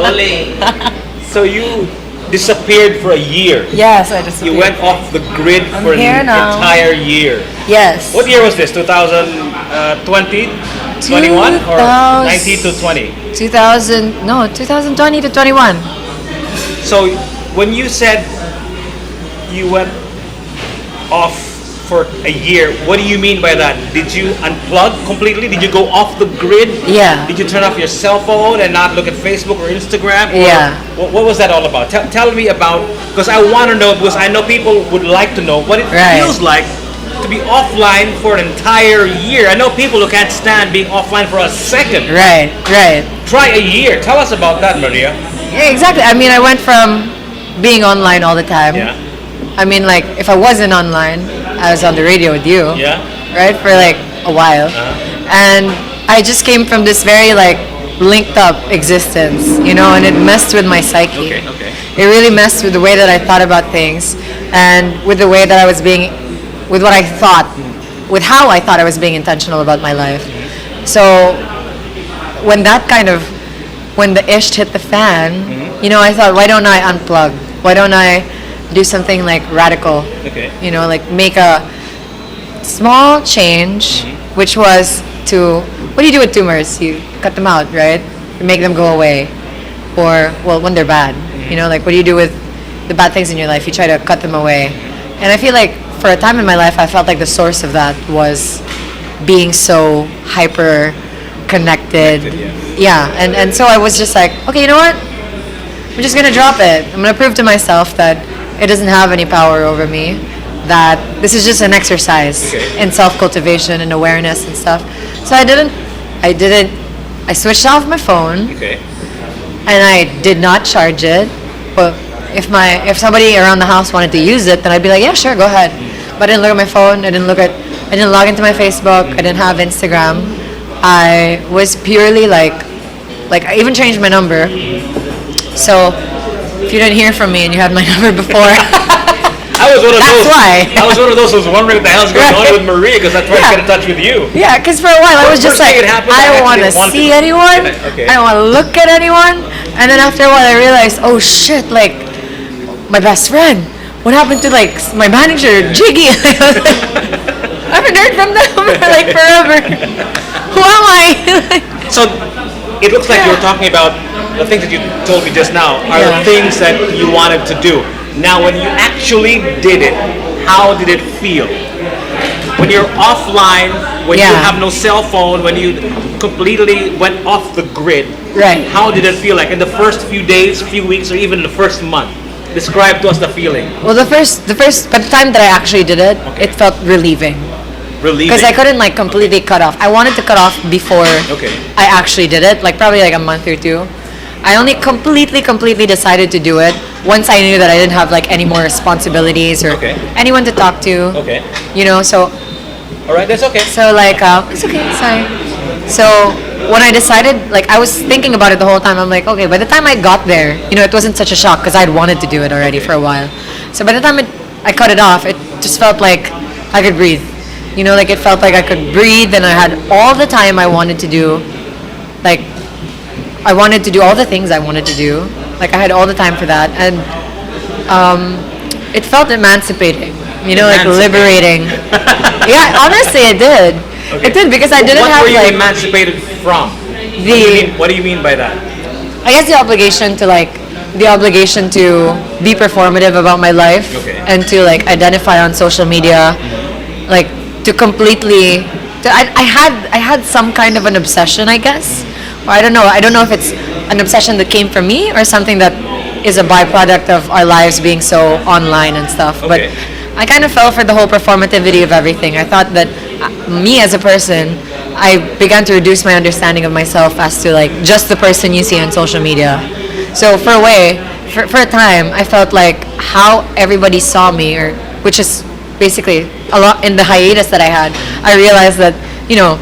So you disappeared for a year. Yes, I just. You went off the grid I'm for an here now. entire year. Yes. What year was this? 2020, 21, or 19 to 20? 2020 to 21. So when you said you went off for a year, what do you mean by that? Did you unplug completely? Did you go off the grid? Yeah. Did you turn off your cell phone and not look at Facebook or Instagram? Or Yeah. What was that all about? Tell me about, because I want to know, because I know people would like to know what it Right. feels like to be offline for an entire year. I know people who can't stand being offline for a second. Right. Try a year. Tell us about that, Maria. Yeah, exactly. I mean, I went from being online all the time. Yeah. I mean, like, if I wasn't online, I was on the radio with you. Yeah. Right? For like a while. And I just came from this very, like, linked up existence, you know, and it messed with my psyche. Okay. It really messed with the way that I thought about things and with the way that I was being, with what I thought, with how I thought I was being intentional about my life. So when that kind of, when the ish hit the fan, you know, I thought, why don't I unplug? Why don't I do something like radical? Okay. You know, like make a small change, which was to, what do you do with tumors? You cut them out, right? You make them go away. Or, well, when they're bad. You know, like what do you do with the bad things in your life? You try to cut them away. And I feel like for a time in my life, I felt like the source of that was being so hyper connected. Yeah, and so I was just like, okay, you know what? I'm just gonna drop it. I'm gonna prove to myself that it doesn't have any power over me, that this is just an exercise in self-cultivation and awareness and stuff. So I switched off my phone. Okay. And I did not charge it. But if somebody around the house wanted to use it, then I'd be like, yeah, sure, go ahead. But I didn't look at my phone. I didn't log into my Facebook. I didn't have Instagram. I was purely like I even changed my number. So if you didn't hear from me and you had my number before, I was one of that's those. why. I was one of those who was wondering what the hell's going on with Maria, because I tried to get in touch with you. Yeah, because for a while I was just like, I don't want to see anyone. Okay. I don't want to look at anyone. And then after a while I realized, oh shit, like my best friend. What happened to like my manager, Jiggy? I haven't heard from them for like forever. Who am I? So it looks like you were talking about the things that you told me just now are the things that you wanted to do. Now, when you actually did it, how did it feel? When you're offline, when you have no cell phone, when you completely went off the grid, Right. How did it feel like in the first few days, few weeks, or even the first month? Describe to us the feeling. Well, by the time that I actually did it, it felt relieving. Relieving. Because I couldn't like completely cut off. I wanted to cut off before I actually did it, like probably like a month or two. I only completely decided to do it once I knew that I didn't have like any more responsibilities or anyone to talk to. Okay. You know, so. All right, that's okay. So like, it's okay, sorry. So when I decided, like I was thinking about it the whole time. I'm like, okay, by the time I got there, you know, it wasn't such a shock because I'd wanted to do it already for a while. So by the time I cut it off, it just felt like I could breathe. You know, like it felt like I could breathe and I had all the time I wanted to do. Like, I wanted to do all the things I wanted to do. Like I had all the time for that. And it felt emancipating. You know, like liberating. Yeah, honestly it did. It did because I didn't have like... What were you like... emancipated from? What do you mean by that? I guess the obligation to be performative about my life and to like identify on social media, like to completely I had some kind of an obsession, I guess. Or I don't know if it's an obsession that came from me or something that is a byproduct of our lives being so online and stuff. But I kind of fell for the whole performativity of everything. I thought that me as a person, I began to reduce my understanding of myself as to like just the person you see on social media. So for a time, I felt like how everybody saw me, or which is basically a lot in the hiatus that I had. I realized that, you know,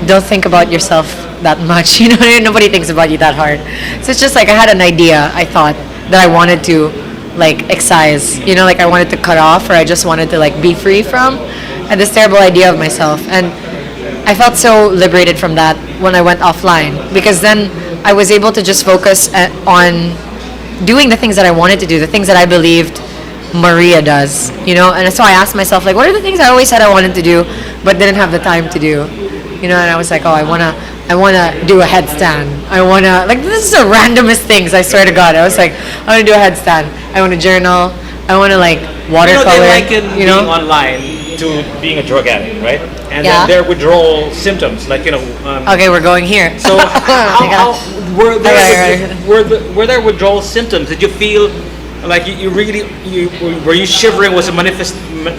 don't think about yourself that much. You know, nobody thinks about you that hard. So it's just like I had an idea. I thought that I wanted to like excise. You know, like I wanted to cut off, or I just wanted to like be free from. I had this terrible idea of myself, and I felt so liberated from that when I went offline, because then I was able to just focus on doing the things that I wanted to do, the things that I believed Maria does, and so I asked myself, like, what are the things I always said I wanted to do but didn't have the time to do, and I was like, oh, I wanna do a headstand. I wanna, like, this is the randomest things, I swear to God. I was like, I wanna do a headstand, I wanna journal, I wanna, like, watercolor, they liken being online to being a drug addict, right? And Yeah. then their withdrawal symptoms, like, Okay, we're going here. so how were there withdrawal symptoms? Did you feel like you really were you shivering? Was it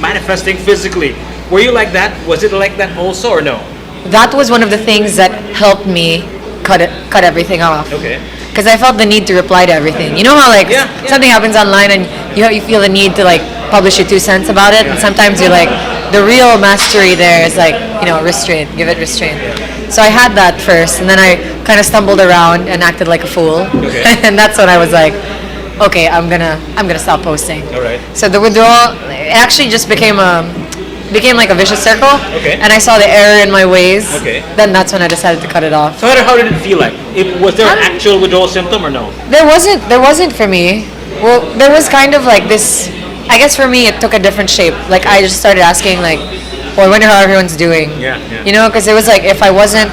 manifesting physically? Were you like that? Was it like that also, or no? That was one of the things that helped me cut everything off. Okay. Because I felt the need to reply to everything. You know how, like, Yeah. something happens online and you feel the need to, like, publish your 2 cents about it, and sometimes you're like, the real mastery there is, like, restraint, give it restraint. So I had that first, and then I kind of stumbled around and acted like a fool. Okay. And that's when I was like, okay, I'm gonna stop posting. All right. So the withdrawal, it actually just became like a vicious circle. Okay. And I saw the error in my ways. Okay. Then that's when I decided to cut it off. So how did it feel like? Was there an actual withdrawal symptom or no? There wasn't for me. Well, there was kind of like this. I guess for me, it took a different shape. Like, I just started asking, like, well, I wonder how everyone's doing. Yeah. Because it was like, if I wasn't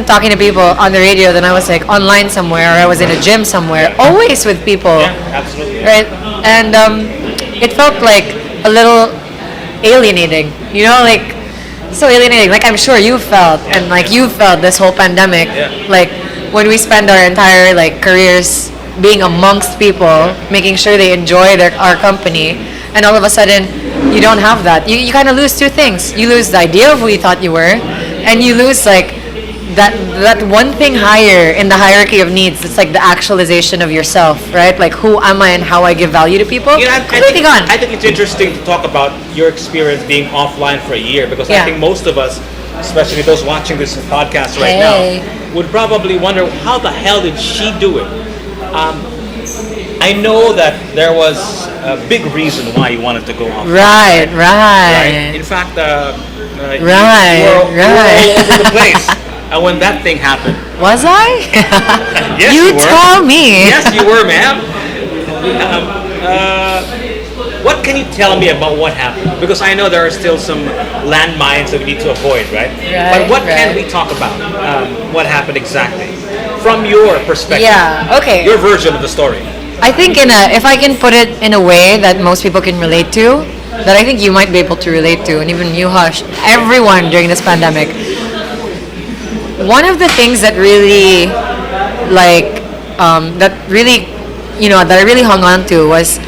talking to people on the radio, then I was, like, online somewhere, or I was in a gym somewhere, always with people. Yeah, absolutely. Right? And it felt like a little alienating. Like, so alienating. Like, I'm sure you felt, and like you felt this whole pandemic. Yeah. Like, when we spend our entire, like, careers being amongst people, making sure they enjoy our company, and all of a sudden you don't have that. You kind of lose 2 things. You lose the idea of who you thought you were, and you lose, like, that one thing higher in the hierarchy of needs. It's like the actualization of yourself, right? Like, who am I and how I give value to people. Completely gone. I think it's interesting to talk about your experience being offline for a year, because I Yeah. think most of us, especially those watching this podcast right Hey. now, would probably wonder, how the hell did she do it? I know that there was a big reason why you wanted to go offline. Right. In fact, you Right. were all over the place. And when that thing happened, Was I? yes, You were. tell me. Yes, you were, ma'am. What can you tell me about what happened? Because I know there are still some landmines that we need to avoid, right? But what can we talk about? What happened exactly? From your perspective. Yeah, okay. Your version of the story. I think if I can put it in a way that most people can relate to, that I think you might be able to relate to, and even you, Hush, everyone during this pandemic. One of the things that really, like, that I really hung on to was,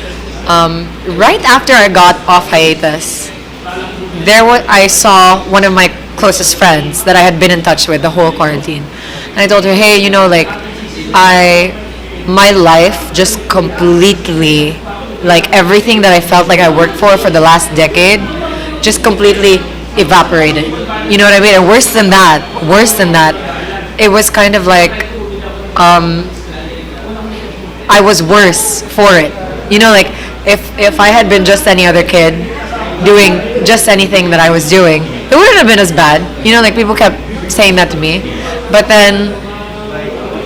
right after I got off hiatus, I saw one of my closest friends that I had been in touch with the whole quarantine, and I told her, hey, like, my life just completely, like, everything that I felt like I worked for the last decade just completely evaporated. You know what I mean? And worse than that, it was kind of like I was worse for it. Like, if I had been just any other kid doing just anything that I was doing, it wouldn't have been as bad. Like, people kept saying that to me. But then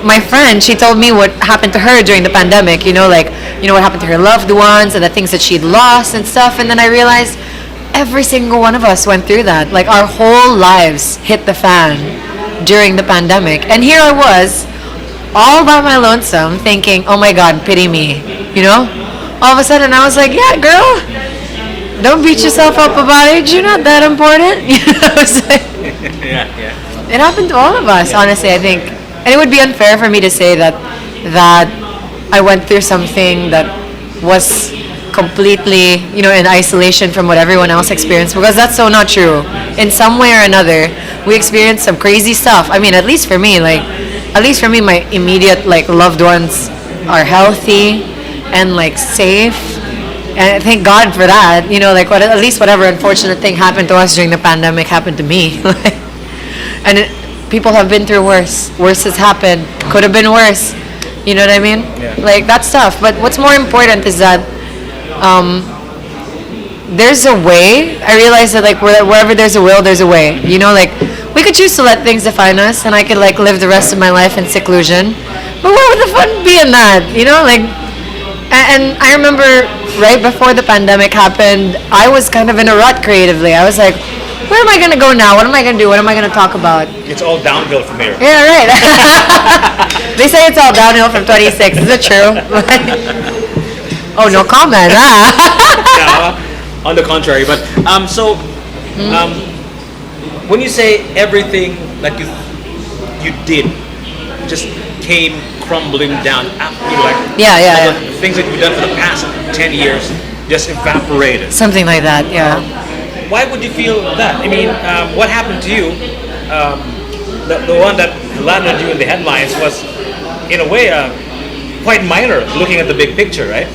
my friend, she told me what happened to her during the pandemic, what happened to her loved ones and the things that she'd lost and stuff. And then I realized every single one of us went through that. Like, our whole lives hit the fan during the pandemic. And here I was, all by my lonesome, thinking, oh my God, pity me. All of a sudden I was like, yeah, girl, don't beat yourself up about it. You're not that important. Yeah. It happened to all of us, honestly, I think. And it would be unfair for me to say that I went through something that was completely, in isolation from what everyone else experienced, because that's so not true. In some way or another, we experienced some crazy stuff. I mean, at least for me, my immediate, like, loved ones are healthy and, like, safe. And thank God for that. At least whatever unfortunate thing happened to us during the pandemic happened to me. And people have been through worse. Worse has happened. Could have been worse. You know what I mean? Yeah. Like, that's tough. But what's more important is that there's a way. I realize that, like, wherever there's a will, there's a way. Like, we could choose to let things define us, and I could like live the rest of my life in seclusion. But what would the fun be in that? You know, like, and I remember right before the pandemic happened, I was kind of in a rut creatively. I was like, where am I gonna go now? What am I gonna do? What am I gonna talk about? It's all downhill from here. Yeah, right. They say it's all downhill from 26. Is it true? Oh, no comment, huh? On the contrary, but when you say everything that you did just came crumbling down, like all the things that you've done for the past 10 years just evaporated. Something like that, yeah. Why would you feel that? I mean, what happened to you? The one that landed you in the headlines was, in a way, quite minor, looking at the big picture, right?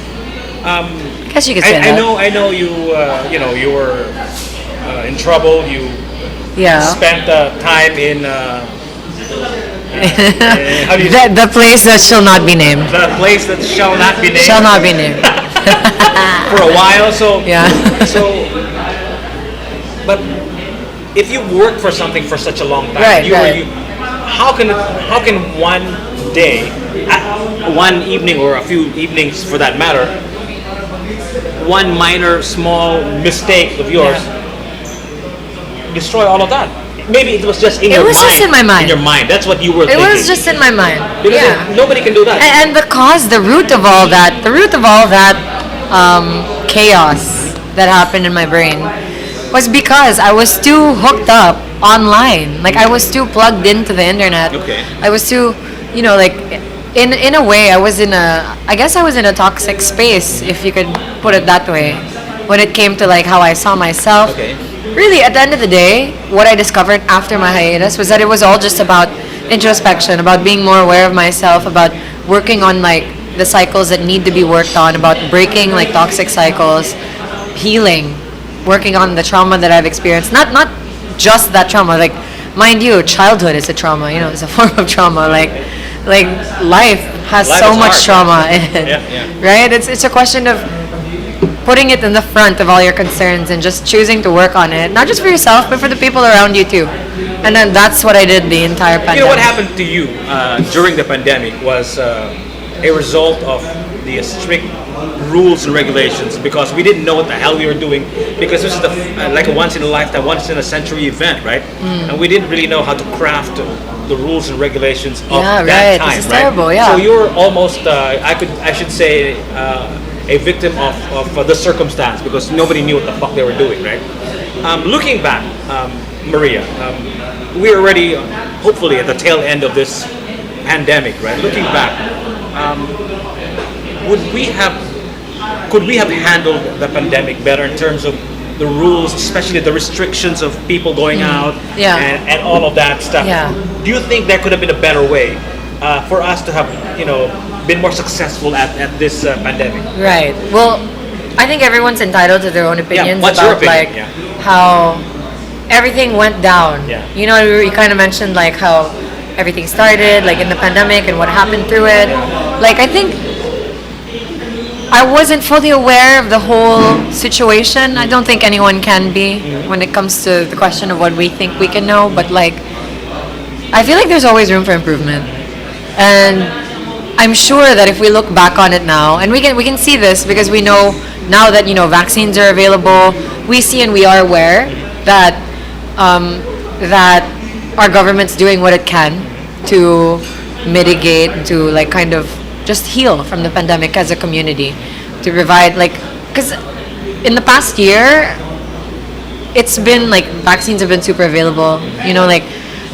I guess you could say that. I know you. You were in trouble. You spent time in. How do you the place that shall not be named. The place that shall not be named. Shall not be named. For a while, so yeah. So, but if you work for something for such a long time, right. How can one day, one evening or a few evenings for that matter, one minor small mistake of yours destroy all of that? Maybe it was just in your mind. It was just in my mind. In your mind, that's what you were thinking. It was just in my mind. Because nobody can do that. And the root of all that chaos that happened in my brain was because I was too hooked up online. Like I was too plugged into the internet. Okay. I was too, like in a way I guess I was in a toxic space, if you could put it that way, when it came to like how I saw myself. Okay. Really, at the end of the day, what I discovered after my hiatus was that it was all just about introspection, about being more aware of myself, about working on like the cycles that need to be worked on, about breaking like toxic cycles, healing, working on the trauma that I've experienced. Not just that trauma. Like, mind you, childhood is a trauma. It's a form of trauma. Like life has so much trauma in it. Yeah. Right? It's a question of putting it in the front of all your concerns and just choosing to work on it, not just for yourself, but for the people around you too. And then that's what I did the entire pandemic. You know what happened to you during the pandemic was a result of the strict rules and regulations, because we didn't know what the hell we were doing, because this is like a once in a lifetime, once in a century event, right? And we didn't really know how to craft the rules and regulations of that time, this is right? terrible, yeah. So you were almost, I should say, a victim of the circumstance, because nobody knew what the fuck they were doing, right? Looking back, Maria, we're already hopefully at the tail end of this pandemic, right? Looking back, could we have handled the pandemic better in terms of the rules, especially the restrictions of people going out and all of that stuff? Yeah. Do you think there could have been a better way for us to have, been more successful at this pandemic? Right. Well, I think everyone's entitled to their own opinions what's about your opinion? how everything went down. Yeah. You kind of mentioned like how everything started, like in the pandemic and what happened through it. Like I think I wasn't fully aware of the whole situation. I don't think anyone can be when it comes to the question of what we think we can know, but like I feel like there's always room for improvement. And I'm sure that if we look back on it now, and we can see this because we know now that vaccines are available, we see and we are aware that that our government's doing what it can to mitigate, to like kind of just heal from the pandemic as a community, to provide because in the past year it's been like vaccines have been super available,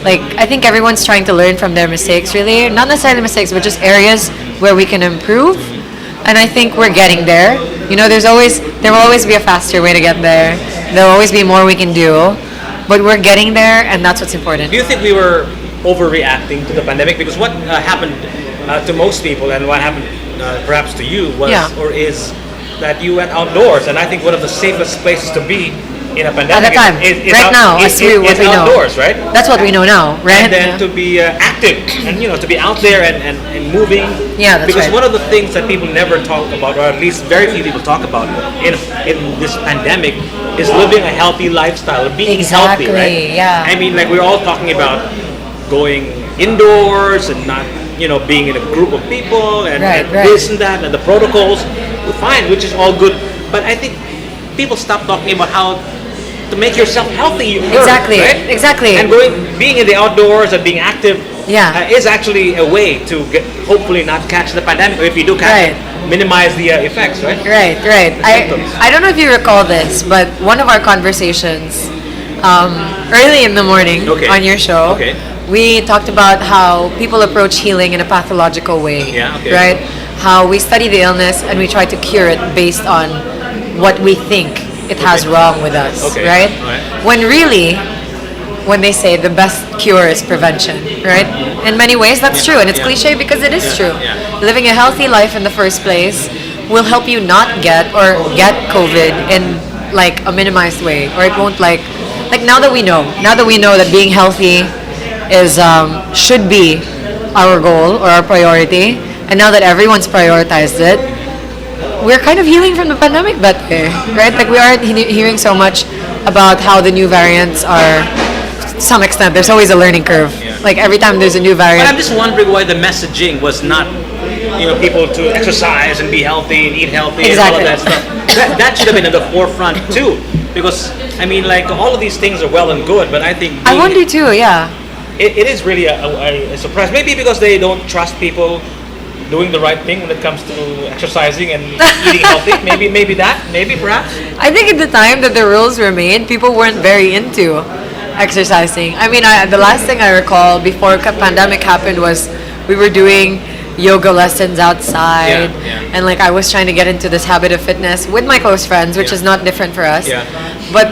like I think everyone's trying to learn from their mistakes, really. Not necessarily mistakes, but just areas where we can improve. And I think we're getting there. There will always be a faster way to get there. There will always be more we can do. But we're getting there, and that's what's important. Do you think we were overreacting to the pandemic? Because what happened to most people, and what happened perhaps to you, was or is that you went outdoors. And I think one of the safest places to be in a At pandemic. the time, right now, as we what it's we know. outdoors, right? That's what we know now, right? And then to be active and to be out there and moving. Yeah, that's because right. one of the things that people never talk about, or at least very few people talk about in this pandemic, is living a healthy lifestyle, being Exactly, healthy, right? yeah. I mean, like we're all talking about going indoors and not being in a group of people and, Right, and right. this and that and the protocols, fine, which is all good. But I think people stop talking about how to make yourself healthy. Exactly, right? exactly. And being in the outdoors and being active Yeah. is actually a way to hopefully not catch the pandemic, or if you do catch Right. it, minimize the effects, right? Right, right. symptoms. I don't know if you recall this, but one of our conversations early in the morning Okay. on your show, Okay. we talked about how people approach healing in a pathological way. Yeah, okay. Right? How we study the illness and we try to cure it based on what we think it has wrong with us. Okay. Right? Alright. When really, when they say the best cure is prevention, right? In many ways, that's true, and it's Yeah. cliche because it is true. Yeah. Living a healthy life in the first place will help you not get get COVID in like a minimized way, or it won't like now that we know that being healthy is should be our goal or our priority, and now that everyone's prioritized it, we're kind of healing from the pandemic that way, right? Like we aren't hearing so much about how the new variants are. To some extent, there's always a learning curve. Yeah. Like every time there's a new But I'm variant. just wondering why the messaging was not, people to exercise and be healthy and eat healthy Exactly. and all of that stuff. That should have been at the forefront too, because I mean, like all of these things are well and good, but I think I wonder too. Yeah. it is really a surprise. Maybe because they don't trust people doing the right thing when it comes to exercising and eating healthy. Maybe perhaps. I think at the time that the rules were made, people weren't very into exercising. I mean, the last thing I recall before pandemic happened was we were doing yoga lessons outside, Yeah. and like I was trying to get into this habit of fitness with my close friends, which Yeah. is not different for us. Yeah. But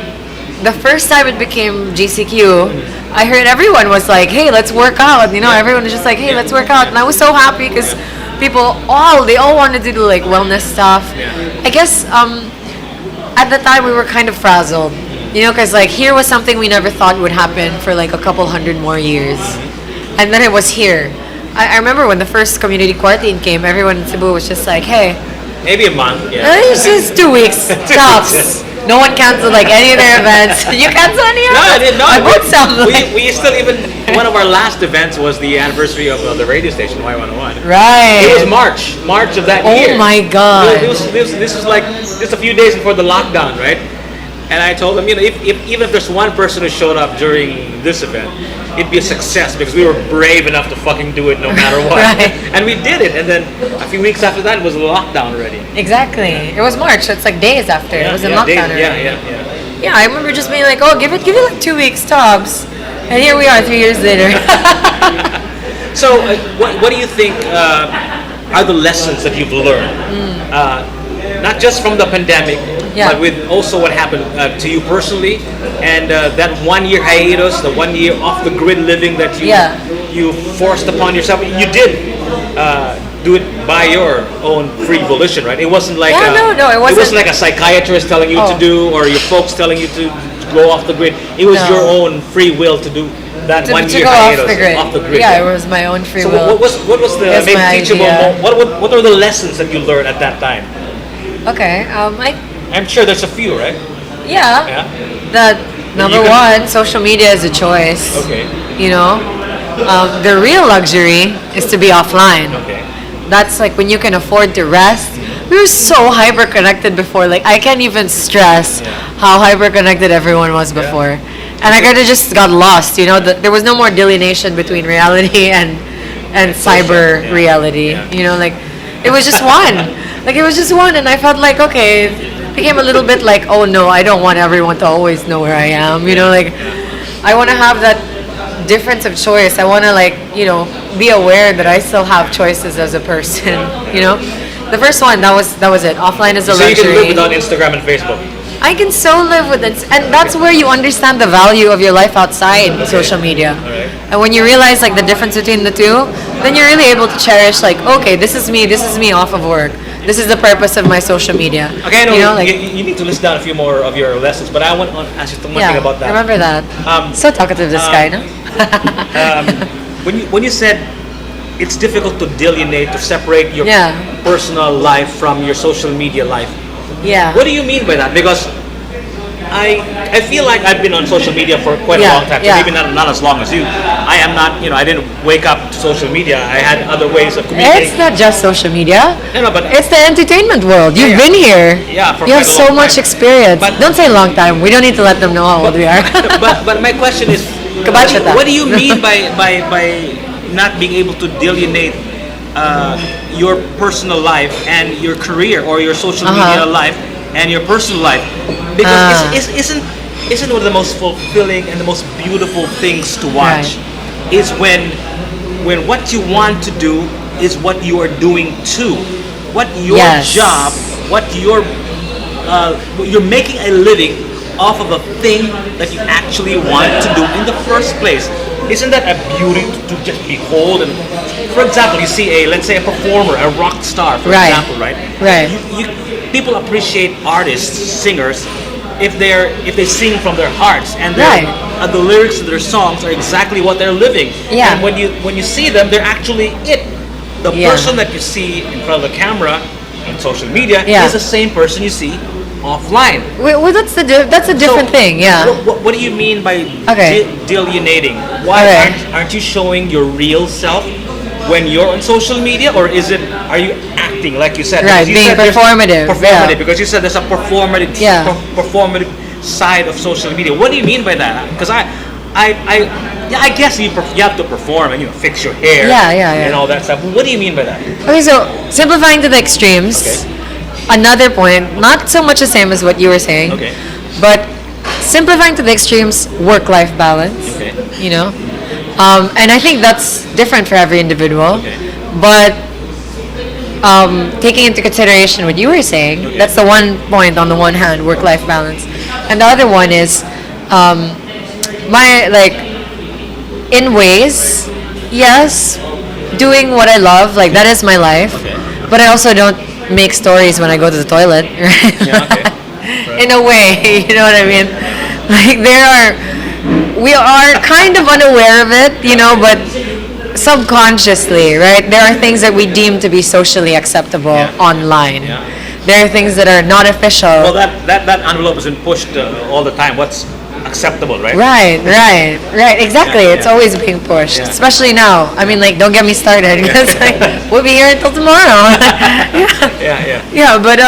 the first time it became GCQ, I heard everyone was like, "Hey, let's work out." Everyone was just like, "Hey, let's work out," and I was so happy because they all wanted to do like wellness stuff. Yeah. I guess at the time we were kind of frazzled, because like here was something we never thought would happen for like a couple hundred more years, and then it was here. I remember when the first community quarantine came, everyone in Cebu was just like, "Hey, Maybe a month. Yeah. it's just 2 weeks tops." No one canceled like any of their events. You canceled any of No, I them? didn't know. I bought some. We still even one of our last events was the anniversary of the radio station Y101. Right. It was March of that year. Oh my God. This was like just a few days before the lockdown, right? And I told them, if even if there's one person who showed up during this event, it'd be a success because we were brave enough to fucking do it no matter what. Right. And we did it. And then a few weeks after that, it was a lockdown already. Exactly. It was March, so it's like days after. It was in lockdown already. Yeah. Yeah, I remember just being like, "Oh, give it like 2 weeks tops," and here we are 3 years later. So, what do you think are the lessons that you've learned? Not just from the pandemic, Yeah. but with also what happened to you personally, and that 1 year hiatus, the 1 year off the grid living that you forced upon yourself. You did do it by your own free volition, right? It wasn't like no, it wasn't. like a psychiatrist telling you to Oh. do, or your folks telling you to go off the grid. It was No. your own free will to do that to 1 to year go hiatus off the grid. Yeah, it was my own free So will. what was the That's maybe my teachable idea. what were the lessons that you learned at that time? Okay. I'm sure there's a few, right? Yeah. Yeah. That number You can- one, social media is a choice. Okay. The real luxury is to be offline. Okay. That's like when you can afford to rest. We were so hyper connected before. Like I can't even stress how hyper connected everyone was before. And I kind of just got lost. There was no more delineation between reality and cyber Yeah. reality. Yeah. Like it was just one. Like it was just one, and I felt like okay, it became a little bit like, oh no, I don't want everyone to always know where I am. Like I want to have that difference of choice. I want to be aware that I still have choices as a person. The first one that was it. Offline is a So you can live luxury. without Instagram and Facebook. I can so live with it, and that's where you understand the value of your life outside social media. Alright. And when you realize like the difference between the two, then you're really able to cherish like, okay, this is me off of work. this is the purpose of my social media. Okay, I know, you know, like you need to list down a few more of your lessons, but I want to ask you one thing about that. remember that. So talkative, this guy, no? When you said it's difficult to delineate, to separate your personal life from your social media life, Yeah. what do you mean by that? Because I feel like I've been on social media for quite a long time, maybe not as long as you. I am not, I didn't wake up to social media. I had other ways of communicating. It's not just social media. No, but It's the entertainment world. You've been here. Yeah, for you have quite a so long much time. experience. But- Don't say long time. We don't need to let them know how old we are. but my question is, Kabachata. what do you mean by not being able to delineate your personal life and your career, or your social media life and your personal life? Because isn't one of the most fulfilling and the most beautiful things to watch is when what you want to do is what you are doing too. What your job, what you're making a living off of a thing that you actually want to do in the first place. Isn't that a beauty to just behold? And for example, you see let's say a performer, a rock star, for example, right? Right. People appreciate artists, singers, if they sing from their hearts, and the lyrics of their songs are exactly what they're living. Yeah. And when you see them, they're actually it. The person that you see in front of the camera on social media is the same person you see offline. Well, that's a different thing. Yeah. What do you mean by delineating? Why aren't you showing your real self when you're on social media, or are you acting like you said? Right, being performative. Performative, because you said there's a performative side of social media. What do you mean by that? Because I guess you have to perform and fix your hair and all that stuff. What do you mean by that? Okay, so simplifying to the extremes. Okay. Another point, not so much the same as what you were saying, but simplifying to the extremes, work-life balance. Okay. And I think that's different for every individual. Okay. But taking into consideration what you were saying, that's the one point on the one hand, work-life balance, and the other one is in ways, yes, doing what I love, like that is my life. Okay. But I also don't make stories when I go to the toilet, right? Yeah, okay. Right. In a way, you know what I mean? Like we are kind of unaware of it, but subconsciously, right? There are things that we deem to be socially acceptable online. Yeah. There are things that are not official. Well, that envelope isn't pushed all the time. What's acceptable, right? Right. Exactly. Yeah, it's always being pushed, Yeah. especially now. I mean, like, don't get me started because we'll be here until tomorrow. Yeah, but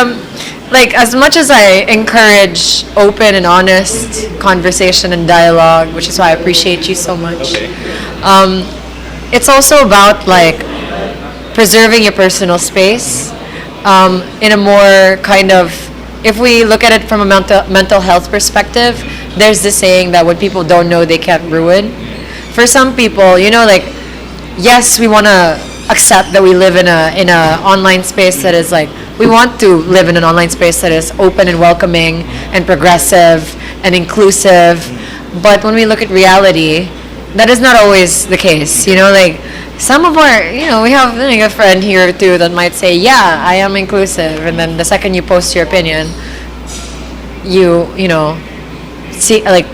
like as much as I encourage open and honest conversation and dialogue, which is why I appreciate you so much. Okay. It's also about like preserving your personal space in a more kind of, if we look at it from a mental health perspective, there's this saying that what people don't know they can't ruin. For some people, like, yes, we want to accept that we live in a online space that is like, we want to live in an online space that is open and welcoming and progressive and inclusive. But when we look at reality, that is not always the case. Like some of our, we have like a friend here too that might say, yeah, I am inclusive, and then the second you post your opinion, you see, like,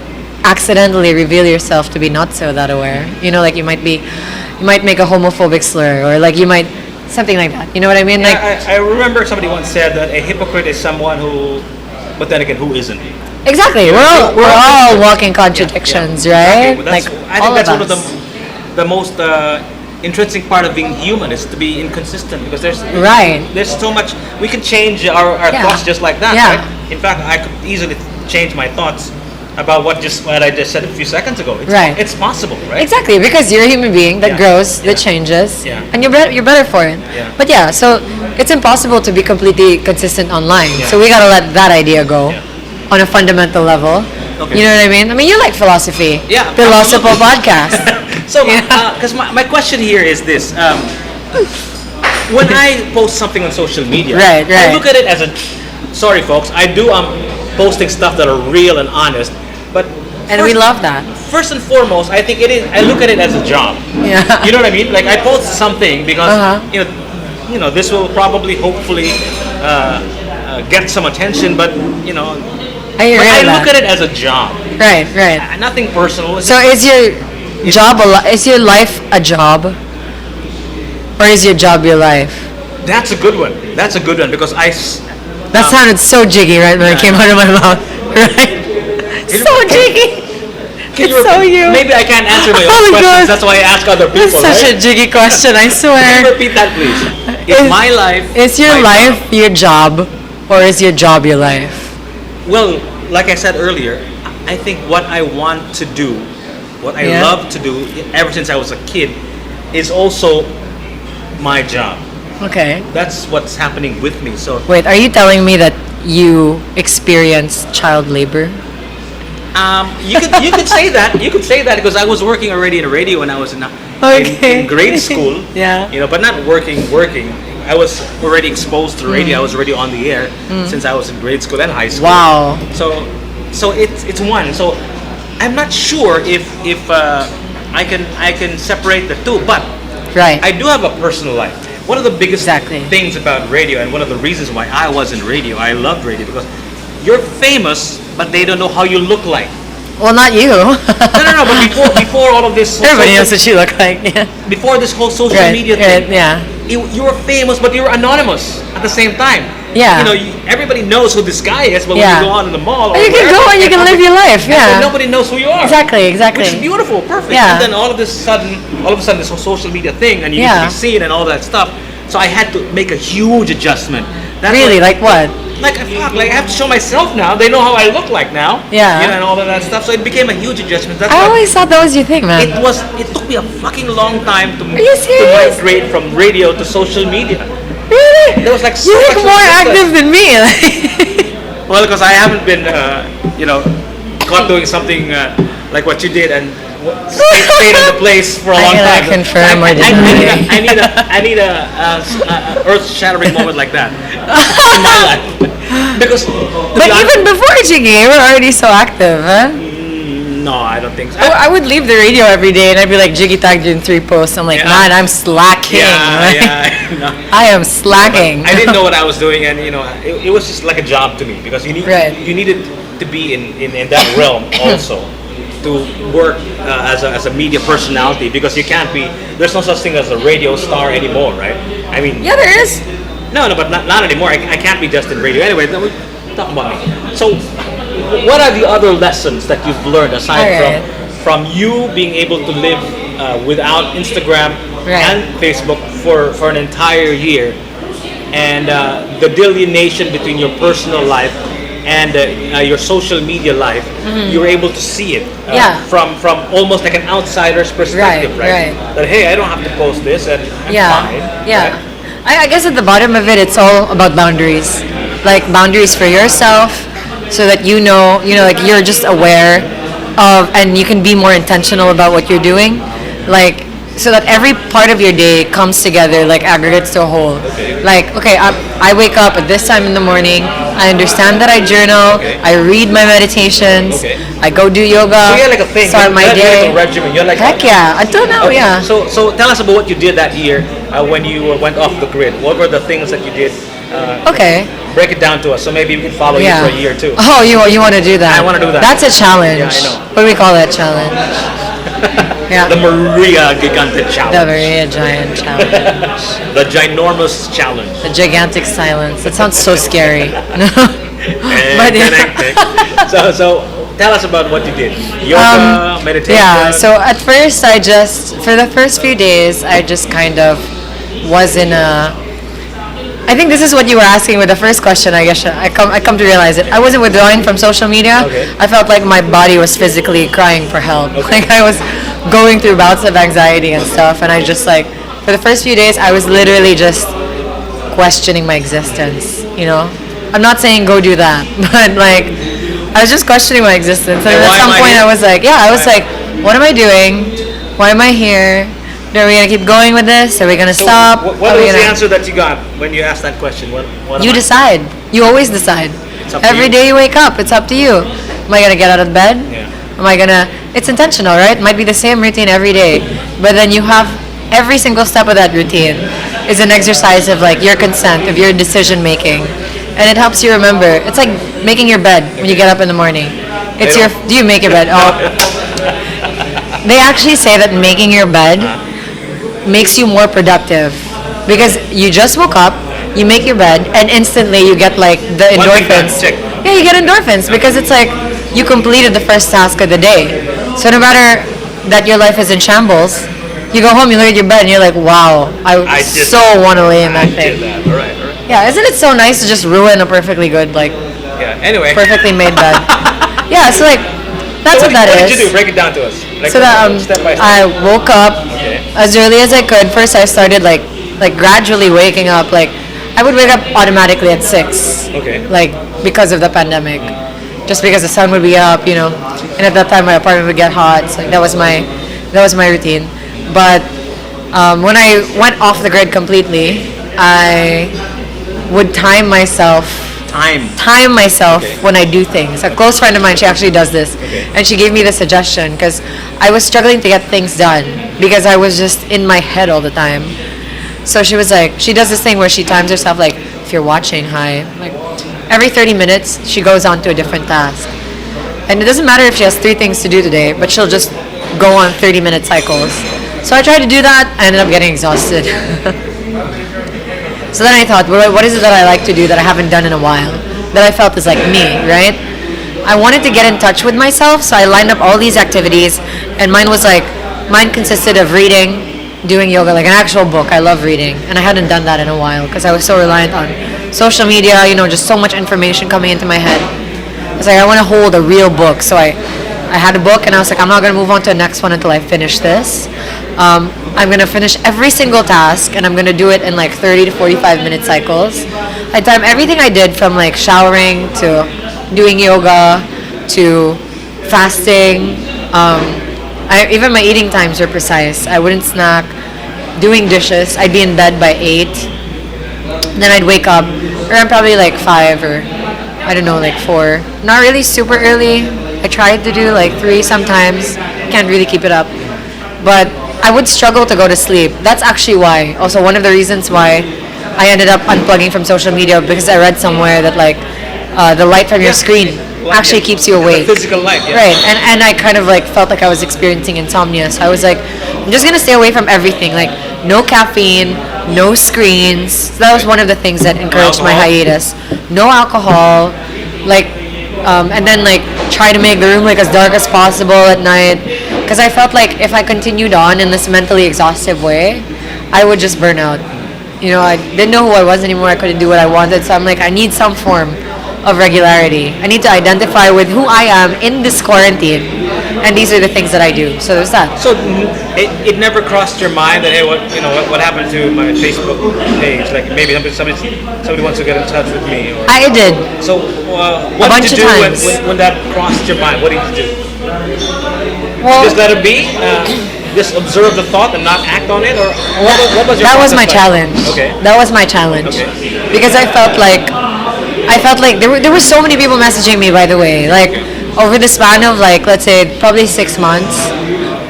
accidentally reveal yourself to be not so that aware. Like you might make a homophobic slur, or like you might something like that. You know what I mean? Yeah, Like I remember somebody once said that a hypocrite is someone who, but then again, who isn't? exactly. We're all walking contradictions, right? Exactly. I think all that's of one of us. the most intrinsic part of being human is to be inconsistent, because there's so much we can change our thoughts just like that. Yeah. Right? In fact, I could easily change my thoughts about what I just said a few seconds ago. It's possible, right? Exactly, because you're a human being that grows, that changes, and you're better for it. Yeah. But yeah, so it's impossible to be completely consistent online. So we gotta let that idea go on a fundamental level. Okay. You know what I mean? I mean, you like philosophy. Yeah. Philosophical podcast. So, because my question here is this: when I post something on social media, Right. I look at it as sorry, folks, I do posting stuff that are real and honest, but And we love that. First and foremost, I think it is. I look at it as a job. Yeah. You know what I mean? Like I post something because this will probably, hopefully, get some attention. But I look at it as a job. Right. Nothing personal. So is your is your life a job, or is your job your life? That's a good one. That's a good one because That sounded so jiggy right when it came out of my mouth. Right? So jiggy. It's so you. Maybe I can't answer my Oh own my questions. God. That's why I ask other people. That's such a jiggy question, I Can swear. you repeat that, please? Is my life? Is your my life job? your job, or is your job your life? Well, like I said earlier, I think what I want to do, what I Yeah. love to do ever since I was a kid, is also my job. Okay. That's what's happening with me. So Wait, are you telling me that you experience child labor? you could say that. You could say that because I was working already in radio when I was in grade school. Yeah. But not working. I was already exposed to radio. I was already on the air since I was in grade school and high school. Wow. So it's one. So I'm not sure if I can separate the two, but Right. I do have a personal life. One of the biggest Exactly. things about radio, and one of the reasons why I was in radio, I loved radio because you're famous, but they don't know how you look like. Well, not you. No. But before all of this, Everybody knows what she looked like. Yeah. before this whole social Right, media right, thing, yeah. you were famous, but you were anonymous at the same time. Yeah. Everybody knows who this guy is, but Yeah. when you go out in the mall, or You can wherever, go and you can live your life. and Yeah. nobody knows who you are. Exactly. Which is beautiful, perfect. Yeah. And then all of a sudden, this whole social media thing, and you need Yeah. to be seen and all that stuff. So I had to make a huge adjustment. That's Really? what- Like what? Like I have to show myself now. They know how I look like now. Yeah. And all of that stuff. So it became a huge adjustment. That's I why always thought that was your thing, man. it took me a fucking long time to you serious? migrate from radio to social media. Really? There was like so You much look more resistance. active than me. Well, because I haven't been, caught doing something like what you did and stayed in the place for a I long cannot time. confirm or I deny. need a earth-shattering moment like that in my life. Because, But even before Jiggy, you were already so active, huh? no, I don't think so. I would leave the radio every day and I'd be like, Jiggy tagged you in 3 posts. I'm like, Yeah. man, I'm slacking. No. I am slacking. I didn't know what I was doing, and it was just like a job to me because you needed to be in that realm also to work as a media personality because you can't be. There's no such thing as a radio star anymore, right? I mean, Yeah, there is. no, but not anymore. I can't be just in radio anyway. We're talking about me. So, what are the other lessons that you've learned aside Alright. from you being able to live without Instagram Right. and Facebook for an entire year, and the delineation between your personal life and your social media life? You're able to see it Yeah. from almost like an outsider's perspective, Right. That hey, I don't have to post this, and I'm Yeah. fine. Yeah. right? I guess at the bottom of it, it's all about boundaries. Like boundaries for yourself so that like you're just aware of, and you can be more intentional about what you're doing. Like, so that every part of your day comes together, like aggregates to a whole. Like, okay, I wake up at this time in the morning. I understand that I journal. Okay. I read my meditations. Okay. I go do yoga. So you're like a thing. Start my You're day. like a regimen. You're like Heck yeah! Until now, Okay, yeah. So tell us about what you did that year when you went off the grid. What were the things that you did? Okay. Break it down to us so maybe we can follow you for a year too. Oh, you want to do that? I wanna do that. That's a challenge. Yeah, I know. What do we call that challenge? Yeah. The Maria Gigante challenge. The very giant challenge. The ginormous challenge. The gigantic silence. That sounds so scary. And yeah. so tell us about what you did. Yoga, meditation. Yeah, so at first for the first few days, I just kind of was in a, I think this is what you were asking with the first question. I guess I come to realize it. I wasn't withdrawing from social media. Okay. I felt like my body was physically crying for help. Okay. Like I was going through bouts of anxiety and stuff, and I just like for the first few days I was literally just questioning my existence. I'm not saying go do that, but like I was just questioning my existence. And Yeah, at why some am I point here? I was like, what am I doing? Why am I here? Are we gonna keep going with this? Are we gonna So stop? what Are we was the gonna- answer that you got when you asked that question? What You am I? decide. You always decide. It's up to Every you. day you wake up, it's up to you. Am I gonna get out of bed? Yeah. Am I gonna? It's intentional, right? It might be the same routine every day, but then you have every single step of that routine. is an exercise of like your consent, of your decision making, and it helps you remember. It's like making your bed when you get up in the morning. It's your. Do you make your bed? Oh, they actually say that making your bed makes you more productive because you just woke up, you make your bed, and instantly you get like the endorphins. Yeah, you get endorphins because it's like you completed the first task of the day. So no matter that your life is in shambles, you go home, you look at your bed, and you're like, wow, I so want to lay in that thing. All right. Yeah, isn't it so nice to just ruin a perfectly good, like, Anyway. perfectly made bed? Yeah, so like, that's So what that what is. did you do? Break it down to us. Like, So that step by step. I woke up Okay. as early as I could. First, I started like gradually waking up. Like I would wake up automatically at 6. Okay. Like because of the pandemic, just because the sun would be up, you know. And at that time, my apartment would get hot. So like, that was my routine. But when I went off the grid completely, I would time myself Okay. when I do things. A close friend of mine, she actually does this, Okay. and she gave me the suggestion because I was struggling to get things done because I was just in my head all the time. So she was like, she does this thing where she times herself like, if you're watching, like every 30 minutes she goes on to a different task, and it doesn't matter if she has 3 things to do today, but she'll just go on 30-minute cycles. So I tried to do that. I ended up getting exhausted. So then I thought, well, what is it that I like to do that I haven't done in a while, that I felt is like me, right? I wanted to get in touch with myself, so I lined up all these activities, and mine consisted of reading, doing yoga, like an actual book. I love reading, and I hadn't done that in a while because I was so reliant on social media, you know, just so much information coming into my head. I was like, I want to hold a real book, so I had a book, and I was like, I'm not going to move on to the next one until I finish this. I'm going to finish every single task, and I'm going to do it in like 30 to 45-minute cycles. I time everything I did from like showering to doing yoga to fasting. Even my eating times were precise. I wouldn't snack. Doing dishes, I'd be in bed by 8. Then I'd wake up around probably like 5 or I don't know, like 4. Not really super early. I tried to do like 3 sometimes. Can't really keep it up. But I would struggle to go to sleep. That's actually why. Also, one of the reasons why I ended up unplugging from social media because I read somewhere that like the light from your screen actually keeps you awake. The physical light, yeah. Right, and I kind of like felt like I was experiencing insomnia. So I was like, I'm just gonna stay away from everything. Like no caffeine, no screens. So that was one of the things that encouraged my hiatus. No alcohol, like, and then like try to make the room like as dark as possible at night. Because I felt like if I continued on in this mentally exhaustive way, I would just burn out. You know, I didn't know who I was anymore. I couldn't do what I wanted. So I'm like, I need some form of regularity. I need to identify with who I am in this quarantine, and these are the things that I do. So there's that. So it never crossed your mind that hey, what happened to my Facebook page? Like maybe somebody wants to get in touch with me. Or, I did. So what bunch did you of do times. when that crossed your mind? What did you do? Well, Just let it be. Just observe the thought and not act on it, or what was your? that was my process like? challenge. Okay. That was my challenge. Okay. Because I felt like there were so many people messaging me, by the way, like over the span of like, let's say probably 6 months,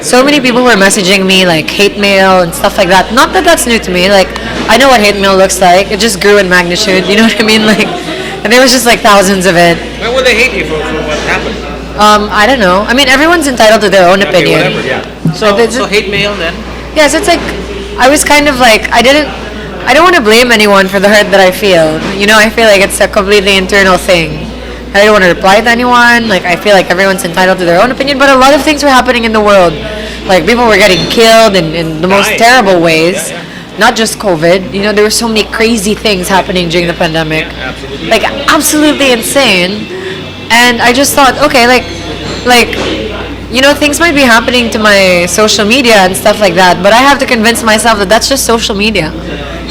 so many people were messaging me like hate mail and stuff like that. Not that that's new to me, like I know what hate mail looks like. It just grew in magnitude, you know what I mean? Like, and there was just like thousands of it. Why would they hate you for what happened? I don't know. I mean, everyone's entitled to their own Okay, opinion. whatever, yeah. So hate mail then? Yeah, so it's like, I was kind of like, I don't want to blame anyone for the hurt that I feel. You know, I feel like it's a completely internal thing. I don't want to reply to anyone. Like, I feel like everyone's entitled to their own opinion, but a lot of things were happening in the world. Like, people were getting killed in the most terrible ways. Yeah. Not just COVID. You know, there were so many crazy things happening during the pandemic. Yeah, absolutely. Like, absolutely insane. And I just thought, okay, like, you know, things might be happening to my social media and stuff like that, but I have to convince myself that that's just social media.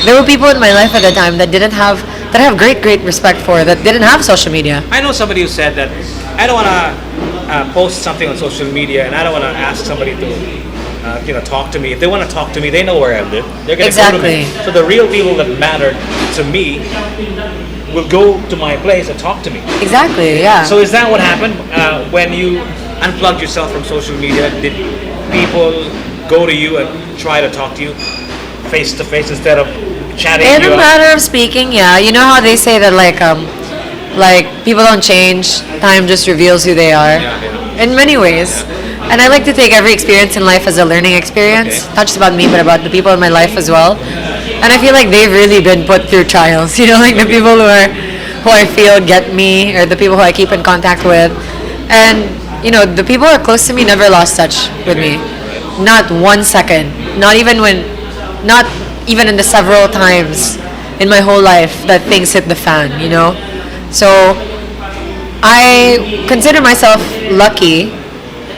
There were people in my life at the time that I have great respect for, that didn't have social media. I know somebody who said that I don't want to post something on social media, and I don't want to ask somebody to talk to me. If they want to talk to me, they know where I live. They're going to go to me. So the real people that mattered to me will go to my place and talk to me. Exactly, yeah. So is that what happened when you unplugged yourself from social media? Did people go to you and try to talk to you face to face instead of chatting In you a up? matter of speaking, yeah. You know how they say that like people don't change, time just reveals who they are. Yeah. In many ways. And I like to take every experience in life as a learning experience, Okay. not just about me, but about the people in my life as well. And I feel like they've really been put through trials. You know, like the people who I feel get me, or the people who I keep in contact with, and you know, the people who are close to me never lost touch with me, not 1 second, not even in the several times in my whole life that things hit the fan. You know, so I consider myself lucky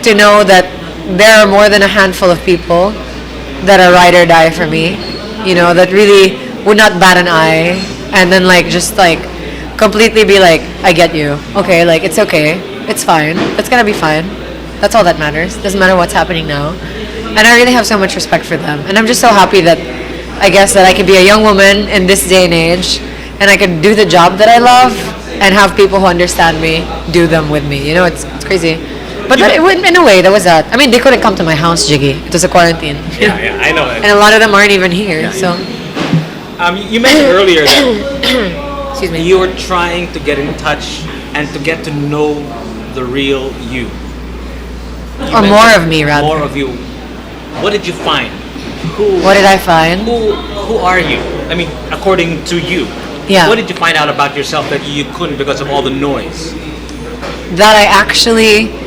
to know that there are more than a handful of people that are ride or die for me, you know, that really would not bat an eye and then like just like completely be like, I get you. Okay, like it's okay. It's fine. It's gonna be fine. That's all that matters. Doesn't matter what's happening now. And I really have so much respect for them. And I'm just so happy that I guess that I could be a young woman in this day and age and I could do the job that I love and have people who understand me do them with me. You know, it's crazy. But that, in a way, that was that. I mean, they couldn't come to my house, Jiggy. It was a quarantine. Yeah, I know it. And a lot of them aren't even here, so. You mentioned earlier that Excuse me. you were trying to get in touch and to get to know the real you. Or more of me, rather. More of you. What did you find? Who? What did I find? Who are you? I mean, according to you. Yeah. What did you find out about yourself that you couldn't because of all the noise? That I actually.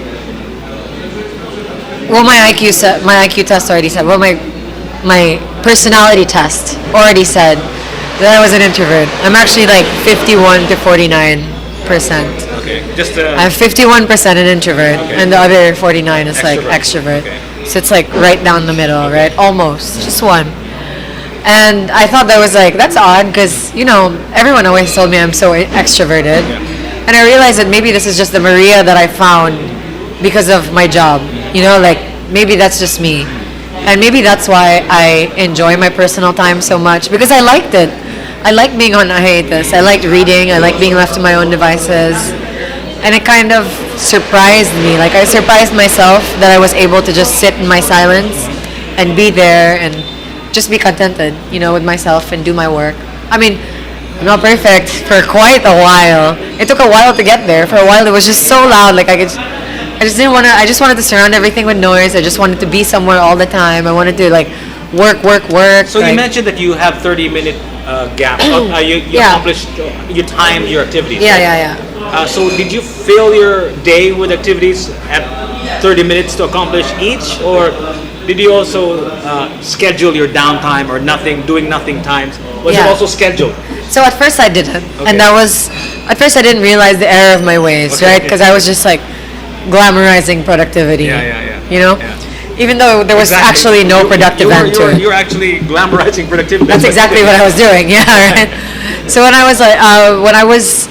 Well, my IQ test already said. Well, my personality test already said that I was an introvert. I'm actually like 51 to 49%. Okay, just I'm 51% an introvert, Okay. and the other 49 is like Extrovert. extrovert. Okay. So it's like right down the middle, right? Almost, just one. And I thought that was like, that's odd because, you know, everyone always told me I'm so extroverted. Yeah. And I realized that maybe this is just the Maria that I found because of my job. You know, like maybe that's just me. And maybe that's why I enjoy my personal time so much because I liked it. I liked being on a hiatus. I liked reading. I liked being left to my own devices. And it kind of surprised me. Like I surprised myself that I was able to just sit in my silence and be there and just be contented, you know, with myself and do my work. I mean, I'm not perfect for quite a while. It took a while to get there. For a while it was just so loud. Like I just wanted to surround everything with noise. I just wanted to be somewhere all the time. I wanted to like work. So like, you mentioned that you have 30-minute gaps. You Yeah. accomplished, you timed your activities. Yeah, right? yeah. So did you fill your day with activities at 30 minutes to accomplish each, or did you also schedule your downtime or doing nothing times? Was it Yeah. also scheduled? So at first I didn't, Okay. and at first I didn't realize the error of my ways, Okay, right? okay. Because I was just like glamorizing productivity. Yeah. You know, Yeah. even though there was Exactly. actually no productive end to it. You're actually glamorizing productivity. That's exactly what I was doing. Yeah, right. So when I was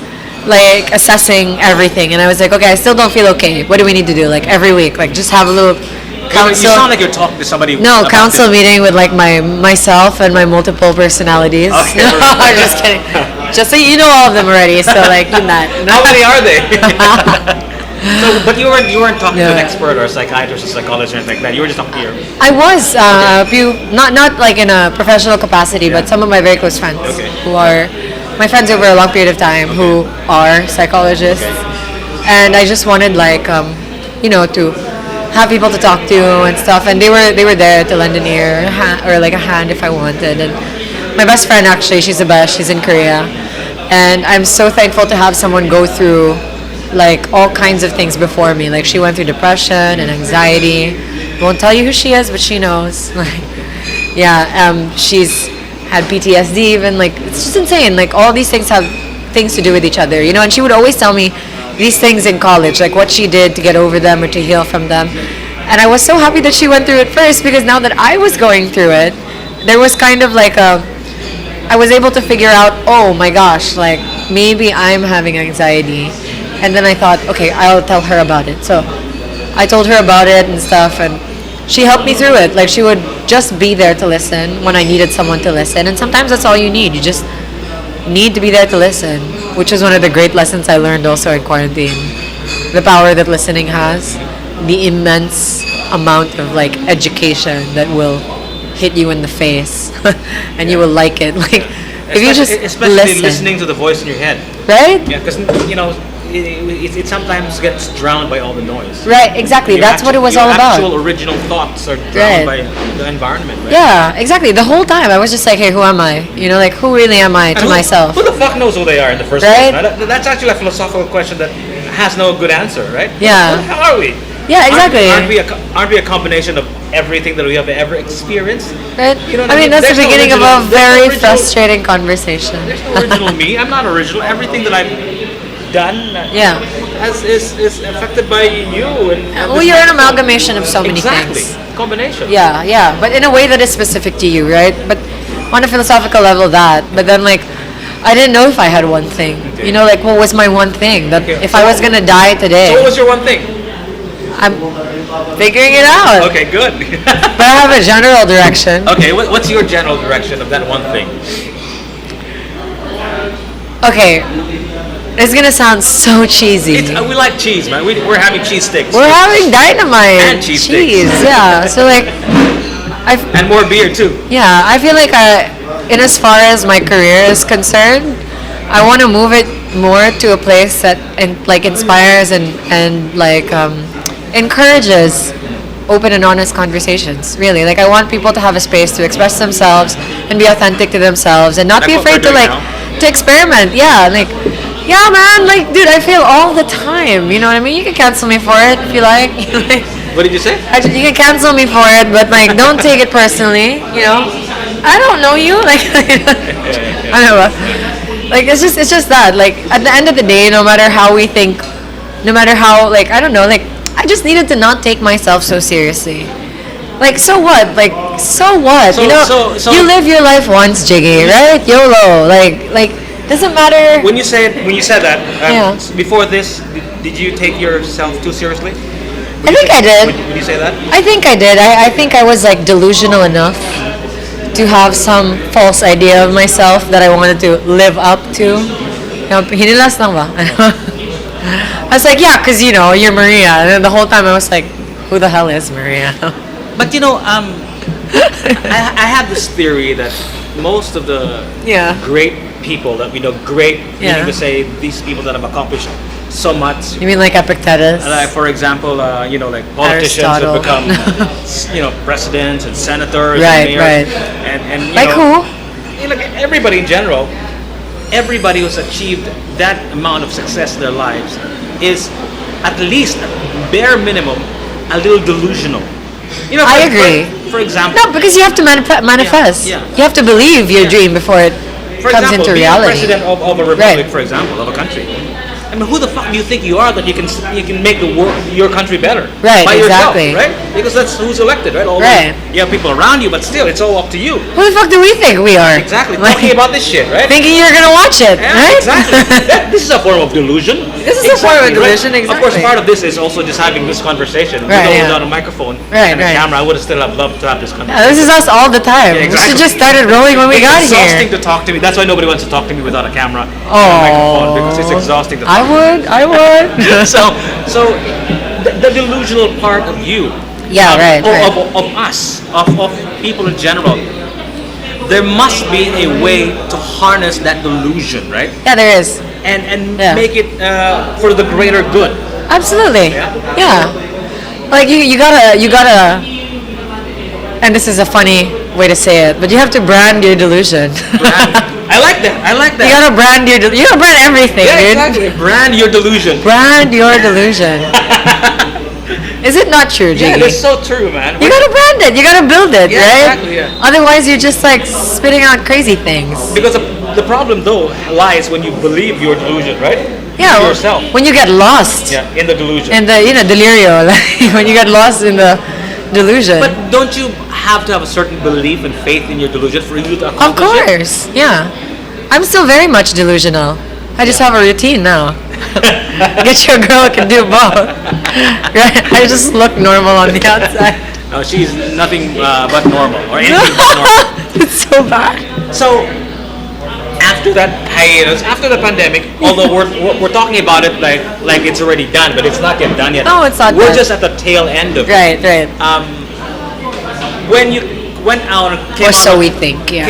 like assessing everything, and I was like, okay, I still don't feel okay. What do we need to do? Like every week, like just have a little You council. sound like you're talking to somebody. No, about council this. meeting with like myself and my multiple personalities. Okay. No, I'm just kidding. Just so you know all of them already. So like you not. How many are they? So, but you weren't talking to an Yeah. expert or a psychiatrist or psychologist or anything like that. You were just talking to your. I was a few, not like in a professional capacity, but some of my very close friends Okay. who are my friends over a long period of time who are psychologists, and I just wanted like you know, to have people to talk to and stuff, and they were there to lend an ear or like a hand if I wanted. And my best friend actually, she's the best. She's in Korea, and I'm so thankful to have someone go through like all kinds of things before me. Like she went through depression and anxiety. Won't tell you who she is, but she knows. Like, yeah, she's had PTSD even. Like it's just insane. Like all these things have things to do with each other, you know. And she would always tell me these things in college, like what she did to get over them or to heal from them. And I was so happy that she went through it first because now that I was going through it, there was kind of like I was able to figure out, oh my gosh, like maybe I'm having anxiety. And then I thought, okay, I'll tell her about it. So I told her about it and stuff, and she helped me through it. Like she would just be there to listen when I needed someone to listen. And sometimes that's all you need. You just need to be there to listen, which is one of the great lessons I learned also in quarantine. The power that listening has, the immense amount of like education that will hit you in the face, and you will like it. Like if you just especially listening to the voice in your head, right? Yeah, because it sometimes gets drowned by all the noise. Right, exactly. That's what it was all about. Actual original thoughts are drowned by the environment. Right? Yeah, exactly. The whole time I was just like, hey, who am I? You know, like who really am I to myself? Who the fuck knows who they are in the first place? Right? That's actually a philosophical question that has no good answer, right? Yeah. Who the hell are we? Yeah, exactly. Aren't we a combination of everything that we have ever experienced? Right. You know what I mean, that's There's the beginning of a there's very frustrating conversation. There's no original me. I'm not original. Everything that I've done is affected by you. And well, you're an amalgamation of so many things. Combination. Yeah, yeah. But in a way that is specific to you, right? But on a philosophical level, that. But then, like, I didn't know if I had one thing. Okay. You know, like, what was my one thing? That if I was gonna die today. So what was your one thing? I'm figuring it out. Okay, good. But I have a general direction. Okay, what's your general direction of that one thing? Okay, it's gonna sound so cheesy. We like cheese, man. We're having cheese sticks. We're having dynamite and cheese sticks. Yeah. So like, and more beer too. Yeah, I feel like in as far as my career is concerned, I want to move it more to a place that like inspires and like encourages open and honest conversations. Really, like I want people to have a space to express themselves and be authentic to themselves and not be afraid to like to experiment. Yeah, like yeah, man. Like, dude, I fail all the time. You know what I mean? You can cancel me for it if you like. What did you say? Actually, you can cancel me for it, but like, don't take it personally. You know, I don't know you. Like, I don't know. Like, it's just that. Like, at the end of the day, no matter how we think, no matter how, like, I don't know, like, I just needed to not take myself so seriously. Like, so what? Like, so what? So, you know, so you live your life once, Jiggy, right? YOLO. Like, doesn't matter. When you said that, before this, did you take yourself too seriously? I think I did. Would you say that? I think I did. I think I was like delusional enough to have some false idea of myself that I wanted to live up to. Hinilas lang ba? I was like, yeah, because, you know, you're Maria. And then the whole time I was like, who the hell is Maria? But, you know, I have this theory that most of the great people that we know, meaning to say these people that have accomplished so much. You mean like Epictetus? Like, for example, like politicians Aristotle. have become, presidents and senators Right, and mayors. right. And like who? Like everybody in general, everybody who's achieved that amount of success in their lives is at least, bare minimum, a little delusional. I agree. For example. No, because you have to manifest. Yeah. You have to believe your dream before it comes into reality. President of a republic, for example, of a country. I mean, who the fuck do you think you are that you can make your country better? Right, by exactly. yourself, right? Because that's who's elected, right? Right. You have people around you, but still, it's all up to you. Who the fuck do we think we are? Exactly. Talking about this shit, right? Thinking you're gonna watch it, Yeah, right? exactly. This is a form of delusion. This is a form of delusion, right? Of course, part of this is also just having this conversation. Without a microphone and a camera, I would have still loved to have this conversation. Yeah, this is us all the time. Yeah, exactly. We should just started rolling when we got here. It's exhausting to talk to me. That's why nobody wants to talk to me without a camera and a microphone, because it's exhausting to talk to me. I would. so the delusional part of you, of us, of people in general, there must be a way to harness that delusion, right? Yeah, there is. And make it for the greater good. Absolutely. Yeah. Like you gotta. And this is a funny way to say it, but you have to brand your delusion. I like that. You gotta brand you gotta brand everything, dude. Exactly. Brand your delusion. Brand your delusion. Is it not true, Jiggy? Yeah, it's so true, man. You gotta brand it. You gotta build it, right? Exactly. Yeah. Otherwise, you're just like spitting out crazy things. Because the problem, though, lies when you believe your delusion, right? Yeah. Yourself. When you get lost. Yeah. In the delusion. In the delirio, like when you get lost in the delusion. But don't you have to have a certain belief and faith in your delusion for you to accomplish it? Of course, yeah. I'm still very much delusional. I just have a routine now. Get your girl can do both. Right? I just look normal on the outside. No, she's nothing but normal, or anything but normal. It's so bad. So, after that hiatus, after the pandemic, although we're talking about it like it's already done, but it's not yet done yet. No, it's not We're done. just at the tail end of it. Right. When went out and Or so we think, yeah.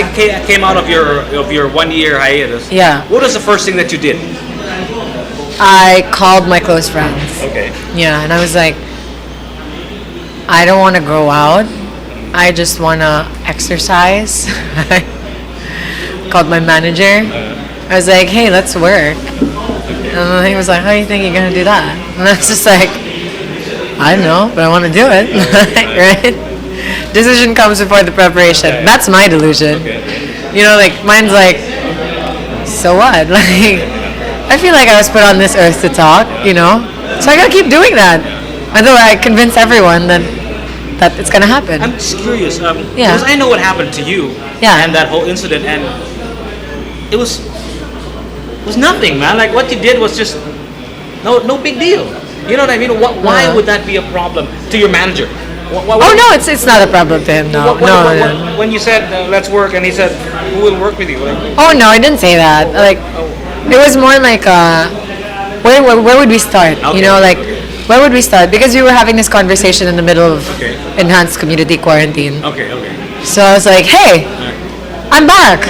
came out of your 1 year hiatus. Yeah. What was the first thing that you did? I called my close friends. Okay. Yeah, and I was like, I don't want to go out. I just want to exercise. I called my manager. I was like, hey, let's work. And he was like, how do you think you're going to do that? And I was just like, I don't know, but I want to do it. Right? Decision comes before the preparation. That's my delusion. You know, like, mine's like, so what? Like, I feel like I was put on this earth to talk, you know? So I gotta keep doing that. Until I convince everyone that it's gonna happen. I'm just curious, because I know what happened to you and that whole incident, and it was nothing, man. Like, what you did was just no big deal. You know what I mean? Why would that be a problem to your manager? Oh no, it's not a problem to him. No, no. When you said let's work, and he said, "Who will work with you?" Like, oh no, I didn't say that. Like, it was more like, where would we start? Okay, you know, like, where would we start? Because we were having this conversation in the middle of enhanced community quarantine. Okay. So I was like, hey, I'm back.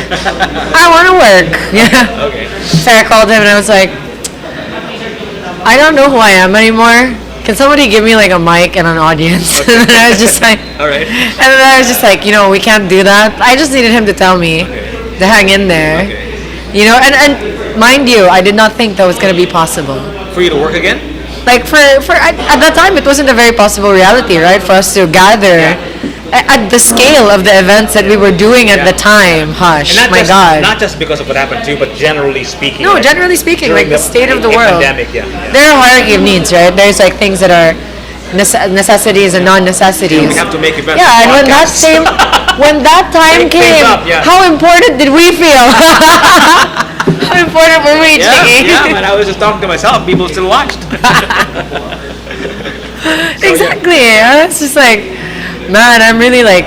I want to work. Yeah. Okay. So I called him and I was like, I don't know who I am anymore. Can somebody give me like a mic and an audience? Okay. And I was just like, all right. And then I was just like, we can't do that. I just needed him to tell me to hang in there. Okay. You know, and mind you, I did not think that was going to be possible. For you to work again? Like at that time, it wasn't a very possible reality, right? For us to gather at the scale of the events that we were doing at the time. Hush, my God. Not just because of what happened to you, but generally speaking. No, generally speaking, like the state of the world. Pandemic, There are hierarchy of needs, right? There's like things that are necessities and non-necessities. We have to make events. Yeah, and when that time came, how important did we feel? How important were we, Chiggy? Yeah, man, I was just talking to myself. People still watched. Exactly. It's just like, man, I'm really like,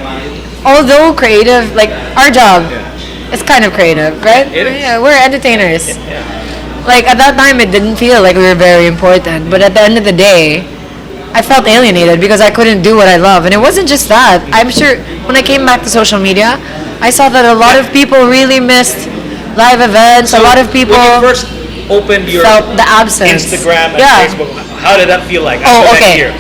although creative, like our job, it's kind of creative, right? It is. Yeah, we're entertainers. Like at that time, it didn't feel like we were very important, but at the end of the day, I felt alienated because I couldn't do what I love. And it wasn't just that. I'm sure when I came back to social media, I saw that a lot of people really missed live events. So a lot of people when you first opened your felt the absence. Instagram and Facebook, how did that feel like? Oh, after okay. that year?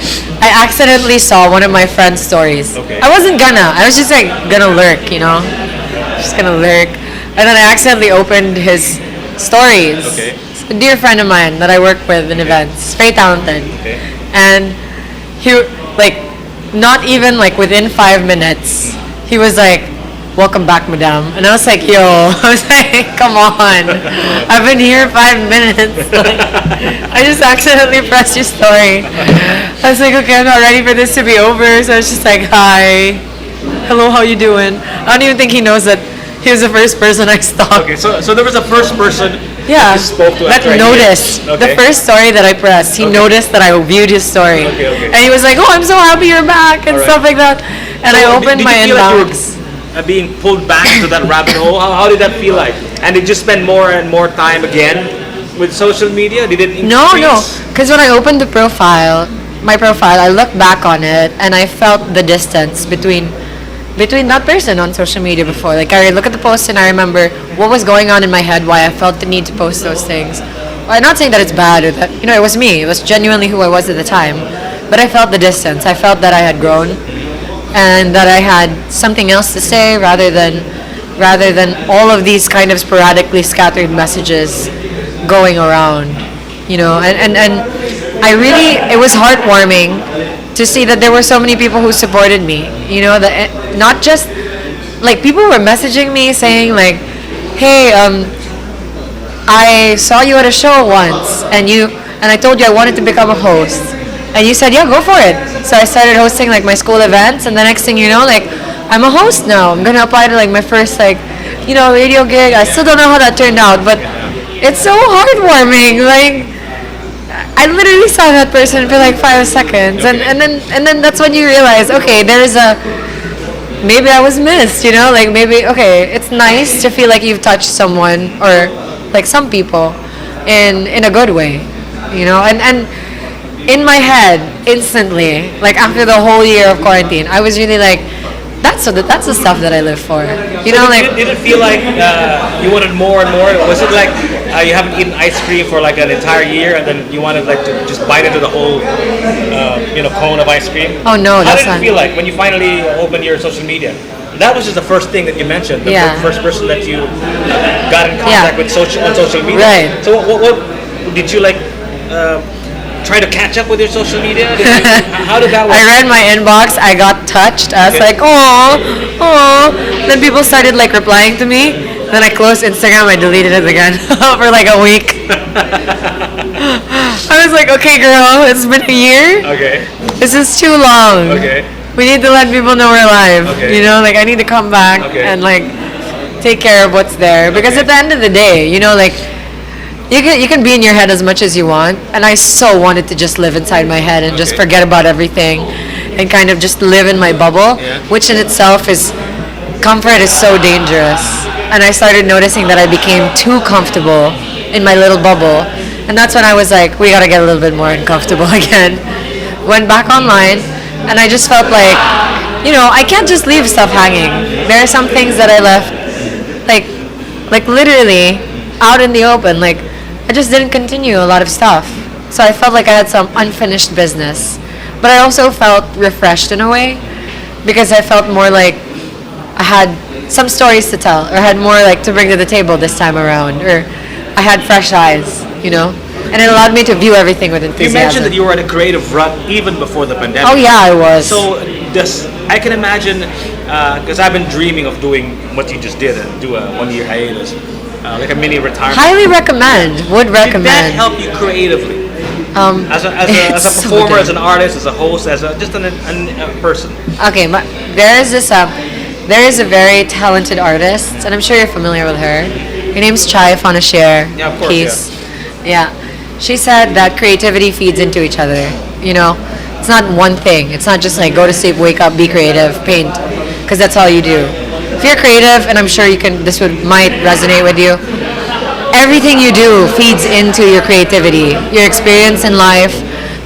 I accidentally saw one of my friend's stories. Okay. I wasn't gonna. I was just like gonna lurk, just gonna lurk. And then I accidentally opened his stories. Okay. It's a dear friend of mine that I work with in events. Very talented. Okay. And he, like, not even like within 5 minutes, he was like, welcome back, madam. And I was like, yo, I was like, come on. I've been here 5 minutes. Like, I just accidentally pressed your story. I was like, okay, I'm not ready for this to be over. So I was just like, hi. Hello, how you doing? I don't even think he knows that he was the first person I stalked. Okay, so there was a first person that you spoke to that after noticed the first story that I pressed. He noticed that I viewed his story. Okay. And he was like, oh, I'm so happy you're back and stuff like that. And I opened my inbox. Being pulled back into that rabbit hole? How did that feel like? And did you spend more and more time again with social media? Did it increase? No, because when I opened my profile, I looked back on it and I felt the distance between that person on social media before. Like I look at the post and I remember what was going on in my head, why I felt the need to post those things. I'm not saying that it's bad or that, it was me. It was genuinely who I was at the time. But I felt the distance. I felt that I had grown and that I had something else to say rather than all of these kind of sporadically scattered messages going around. And I really, it was heartwarming to see that there were so many people who supported me. That not just like people were messaging me saying like, hey, I saw you at a show once and I told you I wanted to become a host and you said, yeah, go for it. So I started hosting like my school events and the next thing you know, like I'm a host now. I'm gonna apply to like my first radio gig. I still don't know how that turned out, but it's so heartwarming. Like I literally saw that person for like 5 seconds, and then that's when you realize, okay, maybe I was missed, like maybe it's nice to feel like you've touched someone or like some people in a good way, and in my head instantly, like after the whole year of quarantine, I was really like, that's the stuff that I live for. You know, like did it feel like you wanted more and more? Was it like you haven't eaten ice cream for like an entire year, and then you wanted like to just bite into the whole cone of ice cream? oh no, How that's did it not. feel like when you finally opened your social media? That was just the first thing that you mentioned. The Yeah. first person that you got in contact with on social media. Right. So what did you like? Try to catch up with your social media? How did that work? I read my inbox. I got touched. I was Okay. like, oh. Then people started like replying to me. Then I closed Instagram. I deleted it again for like a week. I was like, okay, girl, it's been a year. Okay. This is too long. Okay. We need to let people know we're live. Okay. You know, like I need to come back Okay. and like take care of what's there. Because Okay. at the end of the day, you know, like you can be in your head as much as you want, and I so wanted to just live inside my head and just Okay. forget about everything, and kind of just live in my bubble, Yeah. which in itself is comfort is so dangerous. And I started noticing that I became too comfortable in my little bubble, and that's when I was like, we gotta get a little bit more uncomfortable again. Went back online, and I just felt like, you know, I can't just leave stuff hanging. There are some things that I left, like literally out in the open. Like I just didn't continue a lot of stuff, so I felt like I had some unfinished business. But I also felt refreshed in a way, because I felt more like I had some stories to tell, or had more like to bring to the table this time around, or I had fresh eyes, you know, and it allowed me to view everything with enthusiasm. You mentioned that you were in a creative rut even before the pandemic. Oh yeah, I was. So I can imagine, because I've been dreaming of doing what you just did and do a 1-year hiatus, like a mini retirement. Highly recommend. Would Did that recommend. help you creatively? As a It's so performer, good. as an artist, as a host, as just a person? Okay, there is this there is a very talented artist, and I'm sure you're familiar with her. Her name's Chai Fanashir. Yeah, of course, Peace. Yeah. She said that creativity feeds into each other. You know, it's not one thing. It's not just like go to sleep, wake up, be creative, paint, because that's all you do. If you're creative, and I'm sure you can, might resonate with you. Everything you do feeds into your creativity, your experience in life,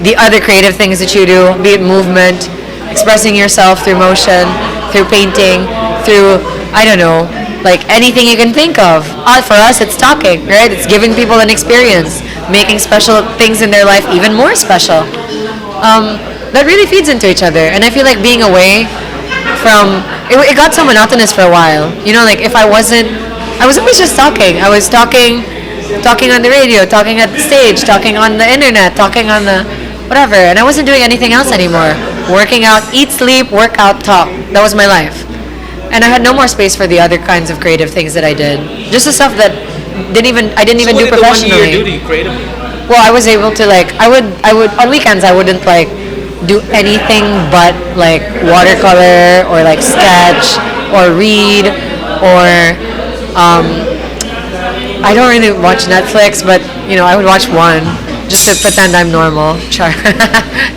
the other creative things that you do, be it movement, expressing yourself through motion, through painting, through, I don't know, like anything you can think of. For us, it's talking, right? It's giving people an experience, making special things in their life even more special. That really feeds into each other. And I feel like being away from, it got so monotonous for a while. You know, like if I was always just talking. I was talking on the radio, talking at the stage, talking on the internet, talking on the whatever, and I wasn't doing anything else anymore. Working out, eat, sleep, work out, talk. That was my life. And I had no more space for the other kinds of creative things that I did. Just the stuff that I didn't even do So what did the 1 year professionally. do to you creatively? Well, I was able to like I would on weekends I wouldn't like do anything but like watercolor or like sketch or read or I don't really watch Netflix, but you know I would watch one just to pretend I'm normal. Sure.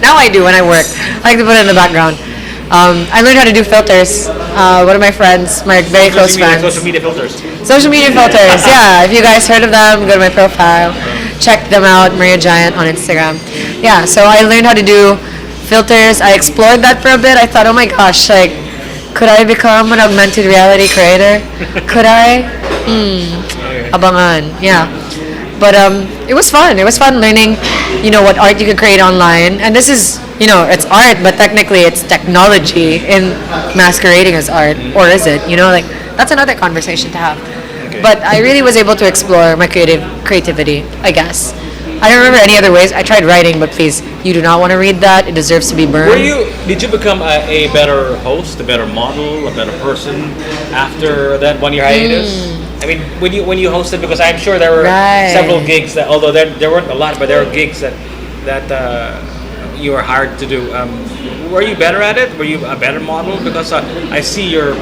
Now I do when I work. I like to put it in the background. I learned how to do filters. One of my friends, my very close friends. Social media filters. Social media filters, yeah. If you guys heard of them, go to my profile. Check them out, Maria Giant on Instagram. Yeah, so I learned how to do filters. I explored that for a bit. I thought, oh my gosh, like, could I become an augmented reality creator? Could I? Abangan, yeah. But it was fun. It was fun learning, you know, what art you could create online. And this is, you know, it's art, but technically it's technology in masquerading as art. Or is it? You know, like, that's another conversation to have. Okay. But I really was able to explore my creativity, I guess. I don't remember any other ways. I tried writing, but please, you do not want to read that. It deserves to be burned. Did you become a better host, a better model, a better person after that 1 year hiatus? I mean, when you hosted, because I'm sure there were Right. several gigs that, although there weren't a lot, but there were gigs that you were hired to do. Were you better at it? Were you a better model? Because I see your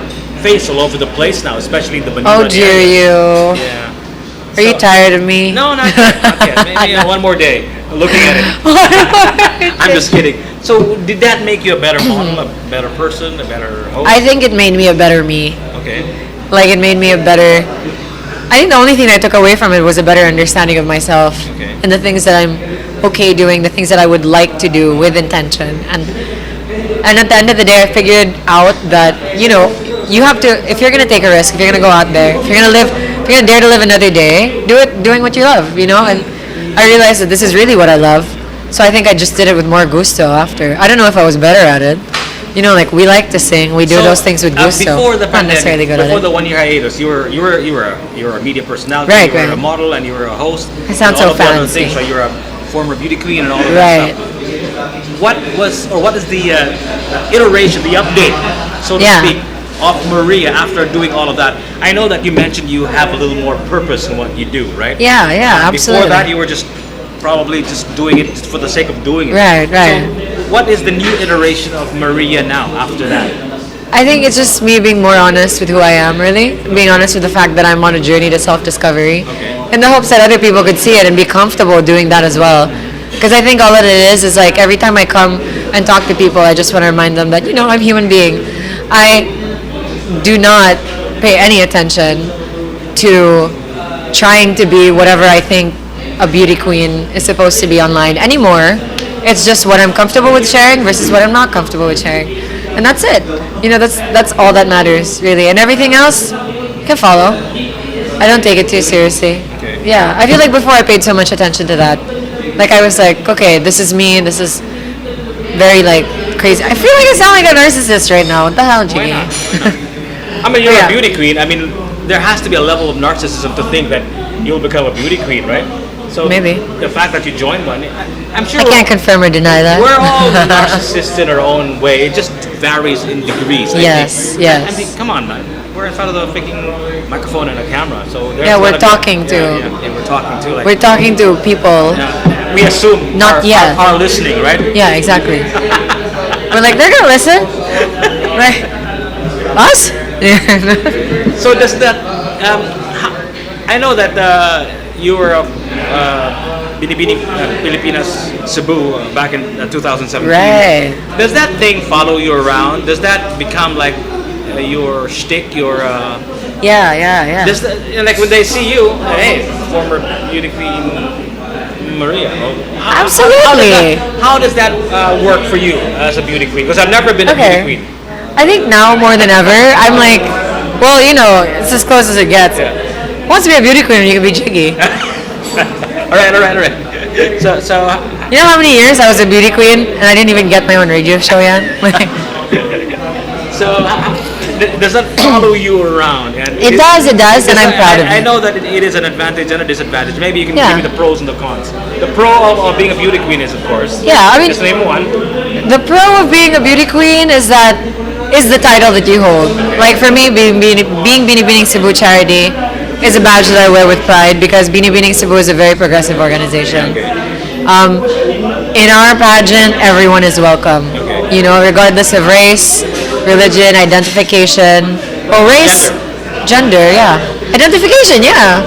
face all over the place now, especially the Binibining. Oh, dear you. Yeah. Are you tired of me? No, not yet. Not yet. Maybe one more day looking at it. I'm just kidding. So, did that make you a better model, a better person, a better host? I think it made me a better me. Okay. Like it made me a better. I think the only thing I took away from it was a better understanding of myself Okay. and the things that I'm okay doing, the things that I would like to do with intention, and And at the end of the day, I figured out that, you know, you have to, if you're going to take a risk, if you're going to go out there, if you're going to live, if you're going to dare to live another day, do it doing what you love, you know? And I realized that this is really what I love. So I think I just did it with more gusto after. I don't know if I was better at it. You know, like, we like to sing, we do those things with gusto. Before the Not necessarily good at before it. the 1 year hiatus, you were a media personality, Right, you were right. a model, and you were a host. I sound and all so of the other fancy. things, right? You're a former beauty queen and all of Right. that stuff. What is the iteration, the update, so to Yeah. speak, of Maria after doing all of that? I know that you mentioned you have a little more purpose in what you do, right? Yeah, yeah, absolutely. Before that, you were just probably just doing it for the sake of doing it. Right, right. So, what is the new iteration of Maria now after that? I think it's just me being more honest with who I am, really. Being honest with the fact that I'm on a journey to self-discovery. Okay. In the hopes that other people could see it and be comfortable doing that as well. Because I think all that it is like every time I come and talk to people, I just want to remind them that, you know, I'm a human being. I do not pay any attention to trying to be whatever I think a beauty queen is supposed to be online anymore. It's just what I'm comfortable with sharing versus what I'm not comfortable with sharing. And that's it. You know, that's all that matters, really. And everything else, you can follow. I don't take it too seriously. Okay. Yeah, I feel like before I paid so much attention to that. Like, I was like, okay, this is me, this is very, like, crazy. I feel like I sound like a narcissist right now. What the hell, Jiggy? Why not? I mean, you're Yeah. a beauty queen. I mean, there has to be a level of narcissism to think that you'll become a beauty queen, right? So Maybe. the fact that you joined one, I'm sure I can't confirm or deny that. we're all narcissists in our own way. It just varies in degrees. I Yes, think. yes. I mean, come on, man. We're in front of the freaking microphone and a camera, so there's Yeah, we're gotta be- talking to- Yeah, we're talking to. Like, We're talking to people. we assume Not yet. are listening, right? Yeah, exactly. We're like, they're gonna listen. Right? Us? Yeah. So does that? I know that you were Binibining Pilipinas Cebu back in 2017. Right. Does that thing follow you around? Does that become like your shtick? Your Yeah, yeah, does that, like when they see you, hey, former beauty queen Maria. Absolutely. How does that work for you as a beauty queen? Because I've never been a Okay. beauty queen. I think now more than ever, I'm like, well, you know, it's as close as it gets. Yeah. Once to be a beauty queen, you can be jiggy. all right. So You know how many years I was a beauty queen and I didn't even get my own radio show yet? So, does that follow you around? And It does, and I'm proud of I it. know that it is an advantage and a disadvantage. Maybe you can Yeah. give me the pros and the cons. The pro of being a beauty queen is, of course. Yeah, I mean, Just name one. the pro of being a beauty queen is the title that you hold. Like for me, being Binibining Cebu charity is a badge that I wear with pride because Binibining Cebu is a very progressive organization. In our pageant, everyone is welcome. Okay. You know, regardless of race, religion, identification, race, gender, yeah, identification, yeah.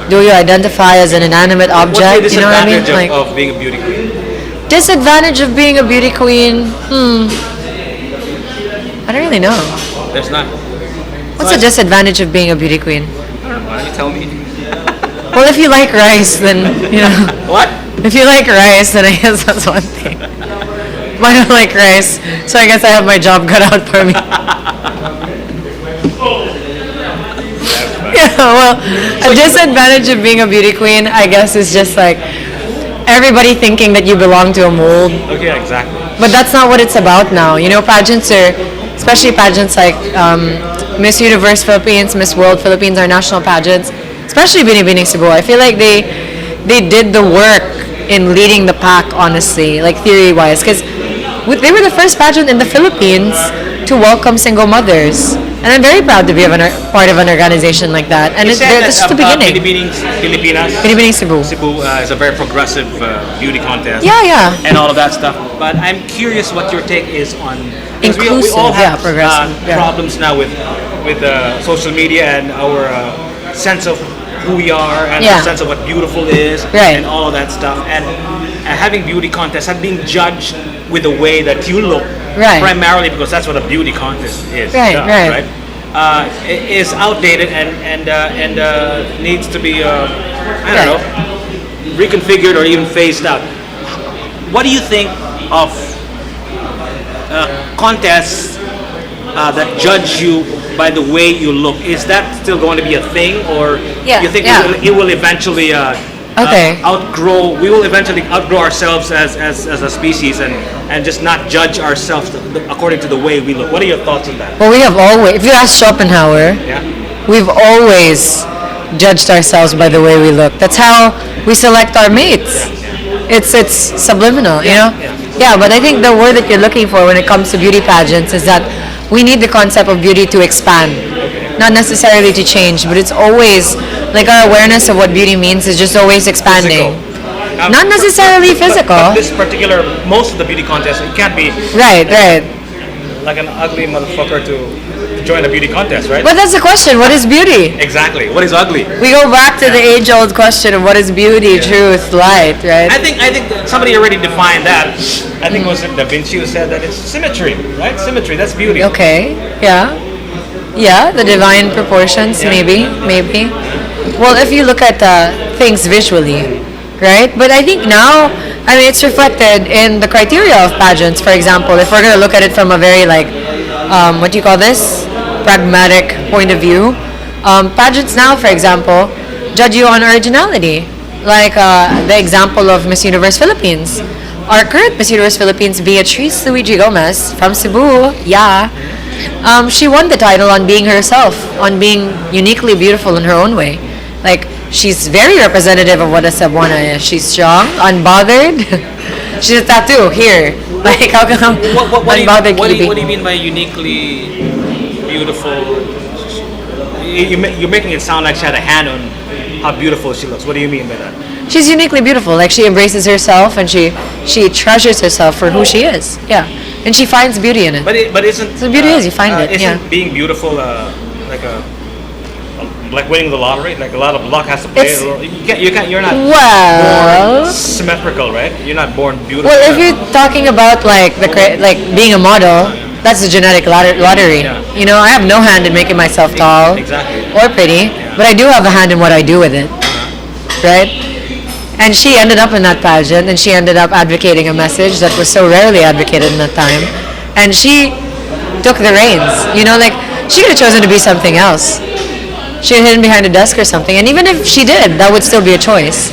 Do you identify as an inanimate What's the object? You know what I mean? disadvantage of being a beauty queen? Disadvantage of being a beauty queen? I don't really know. There's none. What's the disadvantage of being a beauty queen? I don't know. Why don't you tell me? Well, if you like rice, then, you know, What? if you like rice, then I guess that's one thing. But I don't like rice, so I guess I have my job cut out for me. Yeah, well, a disadvantage of being a beauty queen, I guess, is just like everybody thinking that you belong to a mold. Okay, exactly. But that's not what it's about now. You know, pageants are, especially pageants like Miss Universe Philippines, Miss World Philippines, our national pageants, especially Binibining Cebu. I feel like they did the work in leading the pack, honestly, like theory-wise, because they were the first pageant in the Philippines to welcome single mothers. And I'm very proud to be part of an organization like that. And it's just the beginning. Binibining Pilipinas Binibining Cebu. Cebu is a very progressive beauty contest. Yeah, yeah. And all of that stuff. But I'm curious what your take is on because we Inclusive, all yeah, have progressive, yeah. problems now with social media and our sense of who we are and Yeah. the sense of what beautiful is Right. and all of that stuff. And having beauty contests have been judged with the way that you look, Right. primarily because that's what a beauty contest is. Right, right. Is outdated and needs to be I don't know, reconfigured or even phased out. What do you think of contests that judge you by the way you look, is that still going to be a thing, or Yeah, you think yeah. it will eventually Okay. we will eventually outgrow ourselves as a species and just not judge ourselves according to the way we look? What are your thoughts on that? Well, we have always, if you ask Schopenhauer, Yeah. we've always judged ourselves by the way we look. That's how we select our mates. It's subliminal, you know? Yeah, but I think the word that you're looking for when it comes to beauty pageants is that we need the concept of beauty to expand, not necessarily to change, but it's always like our awareness of what beauty means is just always expanding. Not necessarily physical. But this particular, most of the beauty contests, it can't be Right. like an ugly motherfucker to join a beauty contest, right? But that's the question. What is beauty? Exactly. What is ugly? We go back to the age-old question of what is beauty, truth, light, right? I think somebody already defined that. I think it was Da Vinci who said that it's symmetry, right? Symmetry, that's beauty. Okay. Yeah. Yeah, the divine proportions, maybe. Well, if you look at things visually, right? But I think now, I mean, it's reflected in the criteria of pageants. For example, if we're going to look at it from a very what do you call this? Pragmatic point of view. Pageants now, for example, judge you on originality. Like the example of Miss Universe Philippines. Our current Miss Universe Philippines, Beatrice Luigi Gomez from Cebu, she won the title on being herself, on being uniquely beautiful in her own way. Like, she's very representative of what a Cebuana is. She's strong, unbothered. She's a tattoo here. Like, how come unbothered can you be? What do you mean by uniquely beautiful? You're making it sound like she had a hand on how beautiful she looks. What do you mean by that? She's uniquely beautiful. Like, she embraces herself and she treasures herself for who she is. Yeah, and she finds beauty in it. But isn't So beauty is you find it. Isn't being beautiful like winning the lottery? Like a lot of luck has to play. You're not born symmetrical, right? You're not born beautiful. Well, if you're talking about like being a model, that's a genetic lottery. Yeah. You know, I have no hand in making myself tall or pretty, but I do have a hand in what I do with it, right? And she ended up in that pageant, and she ended up advocating a message that was so rarely advocated in that time, and she took the reins. You know, like, she could have chosen to be something else. She had hidden behind a desk or something, and even if she did, that would still be a choice.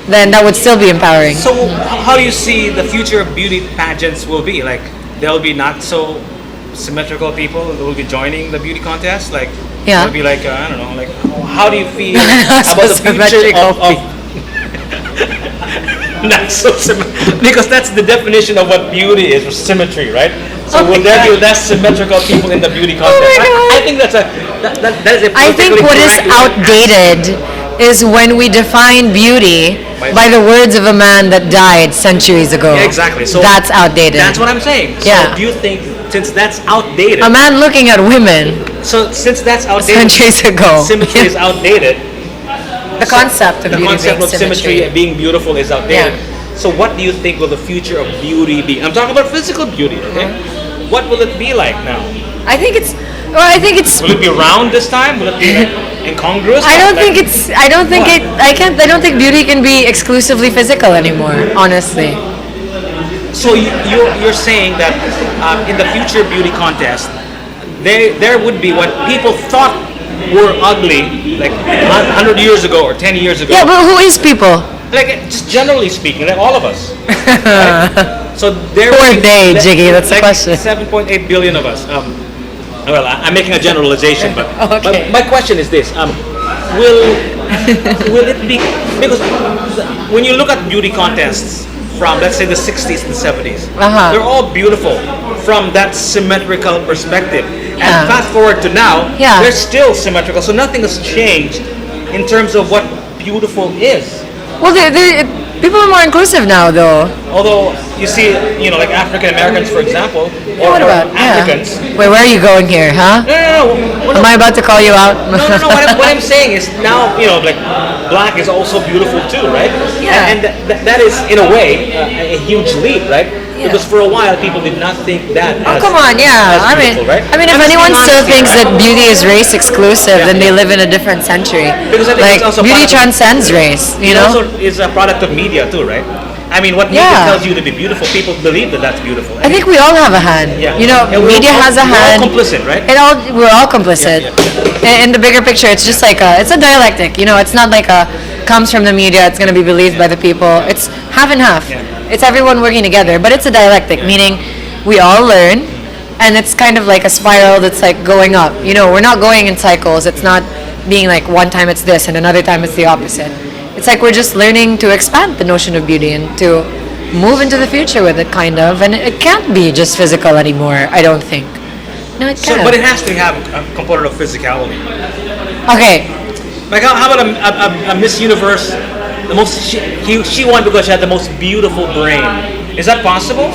Then that would still be empowering. So how do you see the future of beauty pageants will be? Like, there'll be not so symmetrical people that will be joining the beauty contest? Like, Yeah. it'll be like, I don't know, like, how do you feel about the future of not so symmetrical? Because that's the definition of what beauty is, symmetry, right? So will there be less symmetrical people in the beauty contest? I think that is a I think what is outdated is when we define beauty by the words of a man that died centuries ago. Yeah, exactly. So that's outdated. That's what I'm saying. So Yeah. do you think, since that's outdated, A man looking at women so since that's outdated, centuries ago. symmetry is outdated. The concept of The beauty concept being of symmetry being beautiful is outdated. Yeah. So what do you think will the future of beauty be? I'm talking about physical beauty, okay? What will it be like now? I think it's Will it be round this time? Will it be like incongruous? I don't Like- think it's I don't think it I don't think beauty can be exclusively physical anymore, honestly. So you're saying that in the future beauty contest, there would be what people thought were ugly like 100 years ago or 10 years ago. Yeah, but who is people? Like, just generally speaking, like all of us. Right? So there Who will are be- they, like- Jiggy? That's the like question. 7.8 billion of us. Well, I'm making a generalization, but, Okay. but my question is this: will it be, because when you look at beauty contests from, let's say, the 60s and 70s, they're all beautiful from that symmetrical perspective. Yeah. And fast forward to now, Yeah. they're still symmetrical. So nothing has changed in terms of what beautiful is. Well, people are more inclusive now, though. Although you see, like African Americans, for example, or, What about Africans. Wait, where are you going here, huh? No. Am I about to call you out? No. What I'm saying is now, like black is also beautiful too, right? Yeah. And that is in a way a huge leap, right? Yeah. Because for a while people did not think that. Oh, come on, yeah. as beautiful, right? I mean, if I'm just anyone being still honest thinks here, that right? beauty is race exclusive, then they live in a different century. Because I think Like, it's also beauty part of- transcends race, you It know? also is a product of media too, right? I mean, what media Yeah. tells you to be beautiful, people believe that that's beautiful. I think we all have a hand. Yeah. You know, And we're media all- has a we're all hand. complicit, right? We're all complicit. In the bigger picture, it's just like it's a dialectic. You know, it's not like comes from the media. It's going to be believed by the people. It's half and half. Yeah. It's everyone working together, but it's a dialectic, meaning we all learn, and it's kind of like a spiral that's like going up. You know, we're not going in cycles. It's not being like one time it's this and another time it's the opposite. It's like we're just learning to expand the notion of beauty and to move into the future with it, kind of. And it can't be just physical anymore, I don't think. No, it So, can't. but it has to have a component of physicality. Okay, Like how about a Miss Universe? The most she won because she had the most beautiful brain. Is that possible?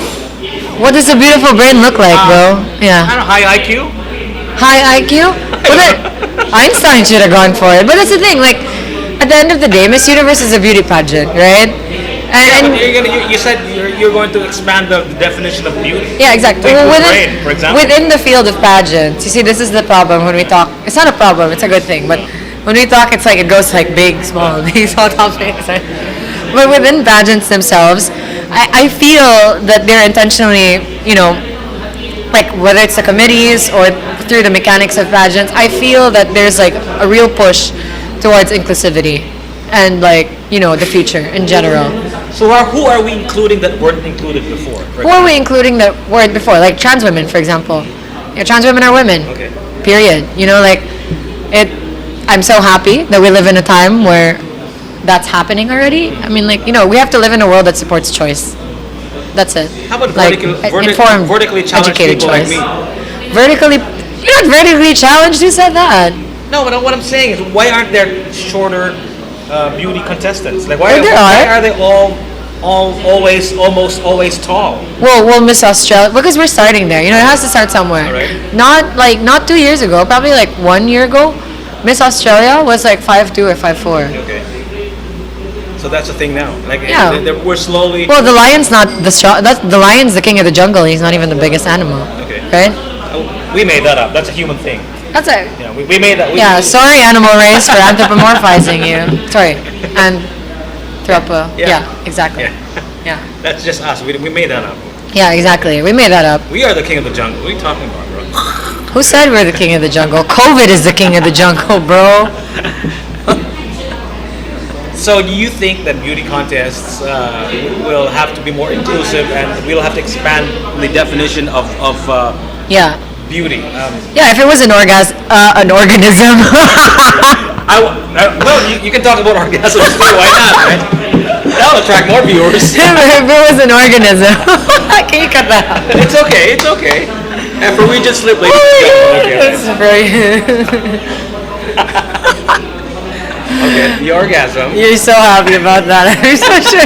what does a beautiful brain look like, bro? I Yeah. don't know, high IQ. High IQ? Well, Einstein should have gone for it. But that's the thing, like, at the end of the day, Miss Universe is a beauty pageant, right? Yeah, And, but you said you're going to expand the definition of beauty. yeah, exactly. Like Well, with brain, for example. within the field of pageants, you see, this is the problem when we talk. It's not a problem; it's a good thing. But when we talk, it's like it goes like big, small, big, small topics. Right? But within pageants themselves, I feel that they're intentionally, you know, like whether it's the committees or through the mechanics of pageants, I feel that there's like a real push towards inclusivity and like, you know, the future in general. So who are we including that weren't included before? Who are we including that weren't before? Like trans women, for example. Yeah, trans women are women. Okay. Period. You know, like it. I'm so happy that we live in a time where that's happening already. I mean, like, you know, we have to live in a world that supports choice. That's it. How about like, informed, vertically challenged educated people choice. like me? Vertically, you're not vertically challenged. Who said that? No, but what I'm saying is, why aren't there shorter beauty contestants? Like, Well, there why are. are they all almost always tall? Well, Miss Australia, because we're starting there. You know, it has to start somewhere. Alright. Not 2 years ago, probably like 1 year ago. Miss Australia was like 5'2" or 5'4". Okay. So that's the thing now. Like, Yeah. we're slowly. Well, the lion's not the lion's the king of the jungle. He's not even the biggest animal. Okay. Right? We made that up. That's a human thing. That's it. Yeah, we made that. Yeah, sorry, animal race, for anthropomorphizing you. Sorry, and Yeah. Yeah, exactly. Yeah. Yeah, That's just us. We made that up. yeah, exactly. We made that up. We are the king of the jungle. What are you talking about, bro? Who said we're the king of the jungle? COVID is the king of the jungle, bro. So do you think that beauty contests will have to be more inclusive, and we'll have to expand the definition of Yeah, beauty? yeah. If it was an organism. Well, you can talk about orgasms too. Why not? Right? That'll attract more viewers. If it was an organism. Can you cut that out? It's okay. It's okay. And for we just slip, ladies and gentlemen. Okay. That's very. Okay. The orgasm. You're so happy about that. I'm so sure.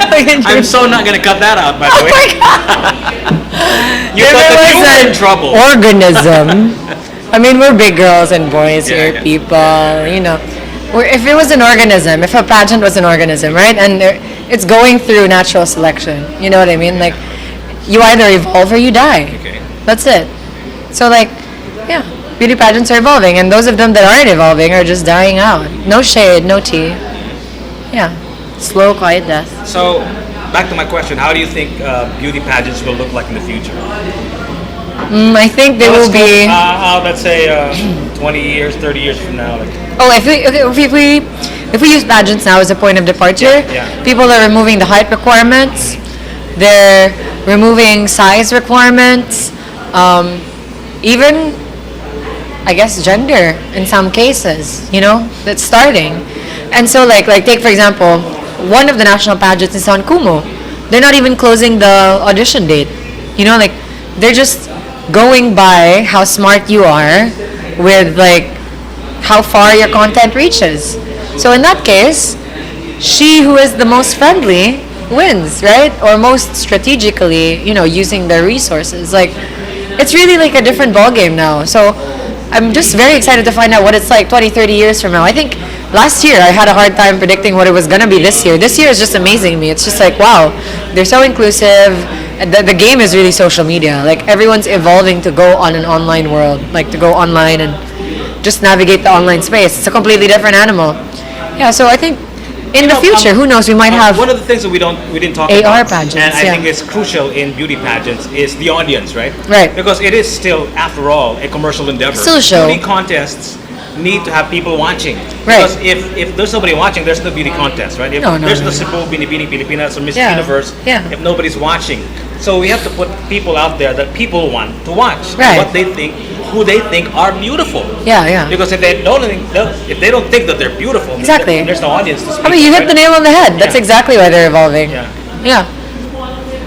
I'm so not gonna cut that out, by the Oh way. my god. You If thought it that you was were an in trouble. organism. I mean, we're big girls and boys Yeah, here, yeah. people. You know, if it was an organism, if a pageant was an organism, right, and it's going through natural selection. You know what I mean? Like, you either evolve or you die. Okay. That's it. So like, yeah, beauty pageants are evolving, and those of them that aren't evolving are just dying out. No shade, no tea. Yeah, slow, quiet death. So, back to my question: how do you think beauty pageants will look like in the future? I think they Let's will go, be. let's say 20 years, 30 years from now. Like, Oh, if we use pageants now as a point of departure, Yeah. people are removing the height requirements. They're removing size requirements. Even, I guess, gender in some cases. You know, that's starting. And so, like take for example, one of the national pageants is on Kumu. They're not even closing the audition date. You know, like they're just going by how smart you are with like how far your content reaches. So in that case, she who is the most friendly wins, right? Or most strategically, you know, using their resources. Like, it's really like a different ballgame now. So I'm just very excited to find out what it's like 20, 30 years from now. I think last year I had a hard time predicting what it was going to be this year. This year is just amazing me. It's just like, wow, they're so inclusive. And the game is really social media. Like, everyone's evolving to go on an online world, like to go online and just navigate the online space. It's a completely different animal. Yeah, so I think In the future, who knows? We might have one of the things that we didn't talk AR about, pageants, and I yeah. think it's crucial in beauty pageants, is the audience, right? Right. Because it is still, after all, a commercial endeavor. Still a show. Beauty contests need to have people watching. Right. Because if there's nobody watching, there's no beauty contest, right? If No, there's no. the Cebu Binibining Pilipinas or Miss Yeah. Universe, Yeah. if nobody's watching. So we have to put people out there that people want to watch. Right. What they think, who they think are beautiful. Yeah, yeah. Because if they don't think that they're beautiful, Exactly. then there's no audience to speak. I mean, you hit the nail on the head. That's Yeah. exactly why they're evolving. Yeah. Yeah.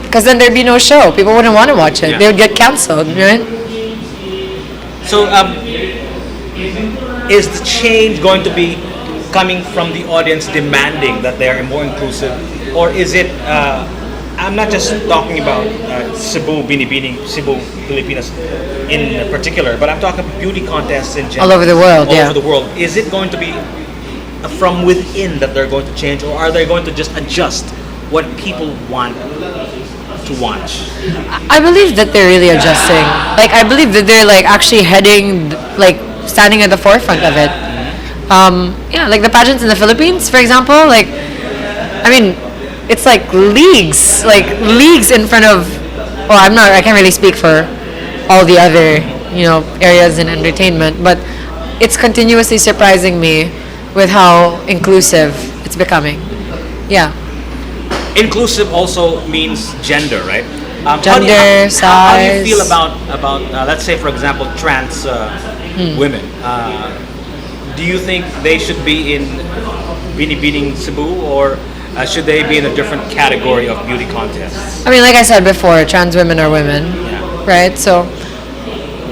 Because then there'd be no show. People wouldn't want to watch it. Yeah. They would get canceled, right? So, is the change going to be coming from the audience demanding that they are more inclusive, or is it? I'm not just talking about Cebu Binibining Cebu Pilipinas in particular, but I'm talking about beauty contests in general. All over the world, All yeah. over the world. Is it going to be from within that they're going to change, or are they going to just adjust what people want to watch? I believe that they're really adjusting. Like, I believe that they're like actually heading, like standing at the forefront of it. Yeah, like the pageants in the Philippines, for example. Like, I mean, it's like leagues in front of. Well, I can't really speak for all the other, areas in entertainment, but it's continuously surprising me with how inclusive it's becoming. Yeah. Inclusive also means gender, right? Gender, how do you size. feel about let's say, for example, trans women? Do you think they should be in Binibining Cebu, or should they be in a different category of beauty contests? I mean, like I said before, trans women are women, Yeah. right? So,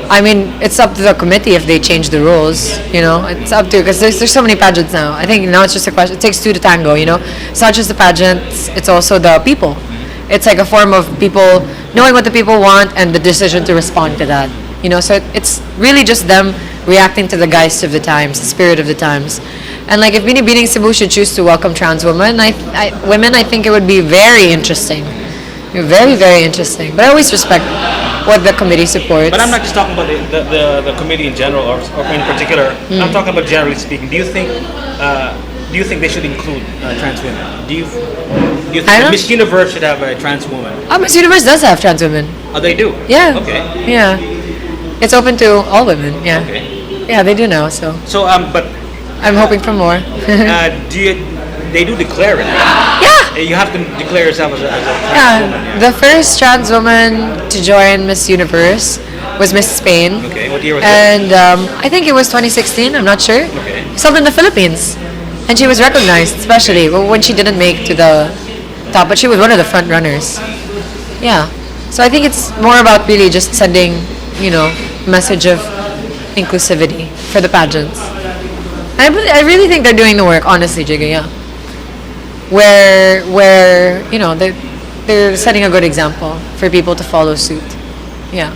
I mean, it's up to the committee if they change the rules. It's up to, because there's so many pageants now. I think now it's just a question. It takes two to tango. It's not just the pageants; it's also the people. It's like a form of people knowing what the people want and the decision to respond to that. So it's really just them reacting to the geist of the times, the spirit of the times. And like if Binibining Cebu should choose to welcome trans women, I think it would be very interesting. Very, very interesting. But I always respect what the committee supports. But I'm not just talking about the committee in general, or in particular. I'm talking about generally speaking. Do you think they should include trans women? Do you think Miss Universe should have a trans woman? Miss Universe does have trans women. Oh, they do. Yeah. Okay. Yeah. It's open to all women. Yeah. Okay. Yeah, they do now. So So but I'm hoping for more. they do declare it? Right? Yeah. You have to declare yourself as a trans Yeah. woman. The first trans woman to join Miss Universe was Miss Spain. Okay. What year was that? And I think it was 2016. I'm not sure. Okay. Something in the Philippines, and she was recognized, especially when she didn't make to the top, but she was one of the front runners. Yeah. So I think it's more about really just sending, message of inclusivity for the pageants. And I really think they're doing the work, honestly, Jigga. Yeah. Where they're setting a good example for people to follow suit. Yeah.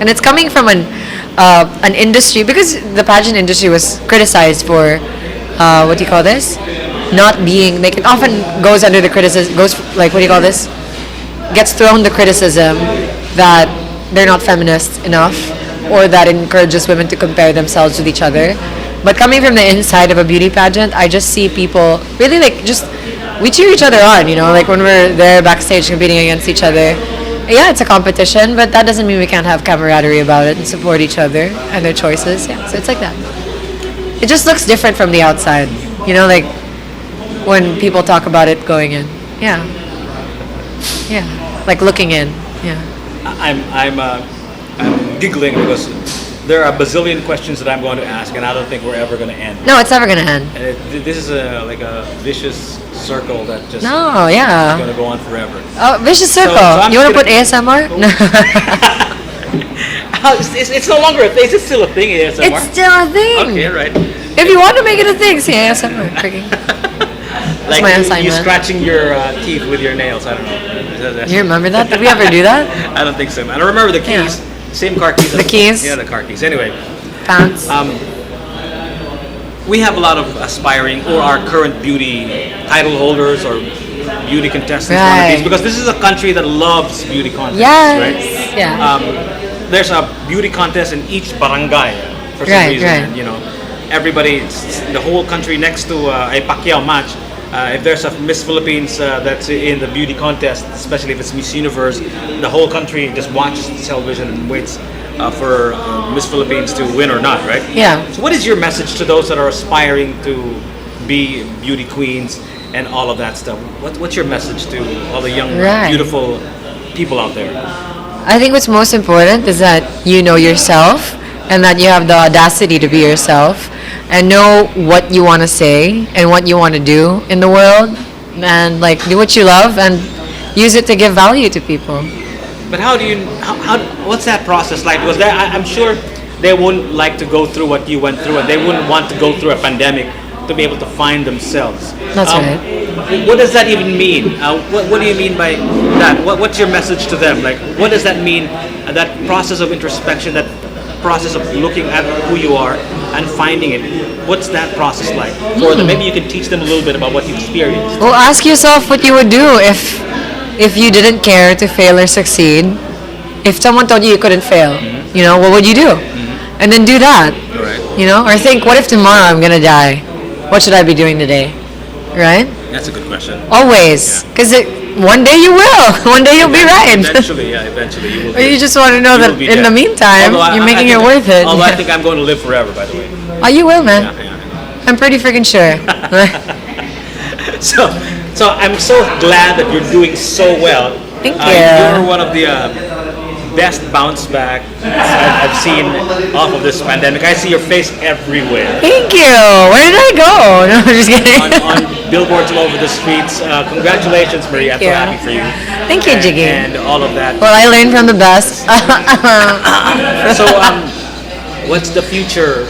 And it's coming from an industry, because the pageant industry was criticized for what do you call this? Not being, like, it often goes under the criticism, gets thrown the criticism that they're not feminist enough, or that encourages women to compare themselves with each other. But coming from the inside of a beauty pageant, I just see people really we cheer each other on, like when we're there backstage competing against each other. Yeah, it's a competition, but that doesn't mean we can't have camaraderie about it and support each other and their choices. Yeah, so it's like that. It just looks different from the outside, like when people talk about it going in. Yeah. Yeah, like looking in. Yeah. I'm giggling because there are a bazillion questions that I'm going to ask, and I don't think we're ever going to end. No, it's never gonna end. And this is like a vicious circle that just No, is yeah. going to go on forever. Oh, vicious circle. So I'm You want to just put ASMR? No. It's no longer a thing. It's still a thing, ASMR. It's still a thing. Okay, right. If you want to make it a thing, say ASMR. Freaking. Like my you assignment. scratching your teeth with your nails. I don't know. You remember that? Did we ever do that? I don't think so, man. I remember the keys. Same car keys. The keys? Yeah, the car keys. Anyway, Pants. we have a lot of aspiring or our current beauty title holders or beauty contestants Right. wannabes, because this is a country that loves beauty contests, Yes. right? Yeah. There's a beauty contest in each barangay for some Right, reason, right. and, everybody, the whole country next to a Pacquiao match. If there's a Miss Philippines that's in the beauty contest, especially if it's Miss Universe, the whole country just watches the television and waits for Miss Philippines to win or not, right? Yeah. So what is your message to those that are aspiring to be beauty queens and all of that stuff? What's your message to all the young, beautiful people out there? I think what's most important is that you know yourself and that you have the audacity to be yourself and know what you want to say and what you want to do in the world, and like do what you love and use it to give value to people. But how do you, what's that process like? Because I'm sure they wouldn't like to go through what you went through, and they wouldn't want to go through a pandemic to be able to find themselves. That's right. What does that even mean? What do you mean by that? What's your message to them? Like, what does that mean? That process of introspection, that process of looking at who you are and finding it. What's that process like for them? Maybe you can teach them a little bit about what you experienced. Well, ask yourself what you would do if you didn't care to fail or succeed. If someone told you couldn't fail, you know, what would you do? And then do that. Right. You know, or think, what if tomorrow I'm gonna die? What should I be doing today? Right? That's a good question. Always, because one day you will. One day you'll be right. Eventually you will. Or you just want to know that in the meantime, you're making it worth it. Although I think I'm going to live forever, by the way. Oh, you will, man. Yeah. I'm pretty freaking sure. So I'm so glad that you're doing so well. Thank you. You're one of the best bounce back I've seen off of this pandemic. I see your face everywhere. Thank you. Where did I go? No, I'm just kidding. on billboards all over the streets. Congratulations, Maria. I'm so happy for you. Thank you, Jiggy. And all of that. Well, I learned from the best. So, what's the future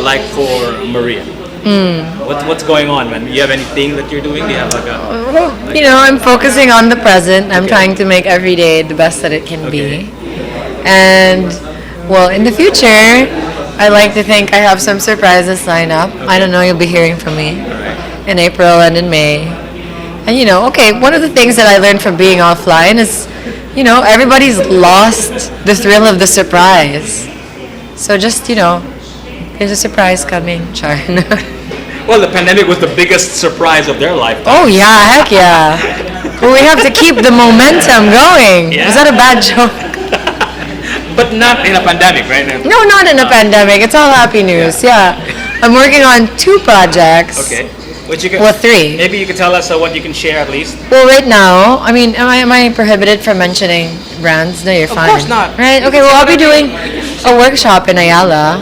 like for Maria? What's going on, man? You have anything that you're doing? Do you have like a... You know, I'm focusing on the present. I'm trying to make every day the best that it can be. And, well, in the future, I like to think I have some surprises lined up. I don't know, you'll be hearing from me in April and in May. And, you know, okay, one of the things that I learned from being offline is, you know, everybody's lost the thrill of the surprise. So just, you know, there's a surprise coming, Char. Well, the pandemic was the biggest surprise of their lifetime. Oh, yeah, heck yeah. But we have to keep the momentum going. Yeah. Was that a bad joke? But not in a pandemic, right? No, not in a pandemic. It's all happy news. Yeah. I'm working on 2 projects. Okay. Which you can, Well, 3. Maybe you can tell us what you can share at least. Well, right now, I mean, am I prohibited from mentioning brands? No, you're fine. Of course not. Right? Okay, well, I'll be doing a workshop in Ayala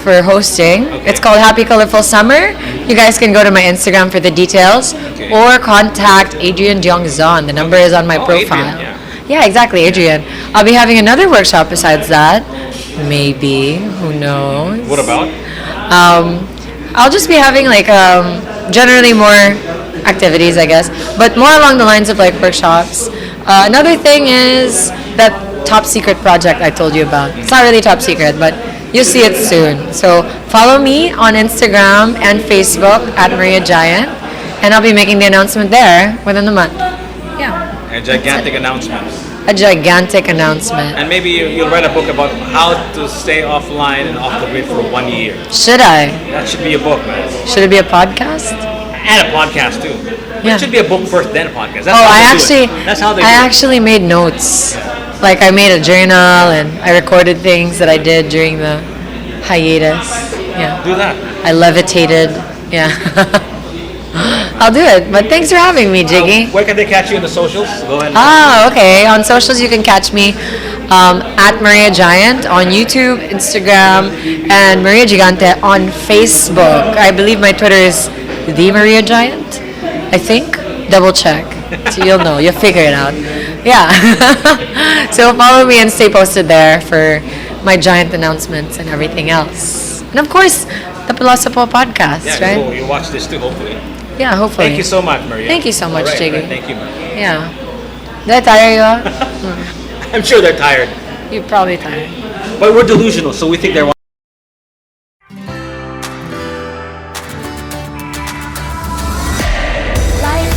for hosting. It's called Happy Colorful Summer. You guys can go to my Instagram for the details or contact Adrian Diongzon. The number is on my profile. Adrian, yeah, exactly, Adrian. I'll be having another workshop besides that. Maybe. Who knows? What about? I'll just be having like generally more activities, I guess, but more along the lines of like workshops. Another thing is that top secret project I told you about. It's not really top secret, but you'll see it soon. So follow me on Instagram and Facebook at Maria Giant, and I'll be making the announcement there within the month. Yeah. A gigantic announcement. A gigantic announcement. And maybe you'll write a book about how to stay offline and off the grid for 1 year. Should I? That should be a book, man. Should it be a podcast? And a podcast too. Yeah. It should be a book first, then a podcast. That's how they I do it. actually made notes. Like I made a journal and I recorded things that I did during the hiatus. Yeah. Do that. I levitated. Yeah. I'll do it. But thanks for having me, Jiggy. Where can they catch you in the socials? Go ahead. Okay. On socials, you can catch me at Maria Giant on YouTube, Instagram, and Maria Gigante on Facebook. I believe my Twitter is The Maria Giant, I think. Double check. So you'll know. You'll figure it out. Yeah. So follow me and stay posted there for my giant announcements and everything else. And of course, the Philosopher podcast, right? Cool. You watch this too, hopefully. Yeah, hopefully. Thank you so much, Maria. Thank you so much, All right, Jiggy. right. Thank you, man. Yeah. Did I tire you out? I'm sure they're tired. You're probably tired. But we're delusional, so we think they're Life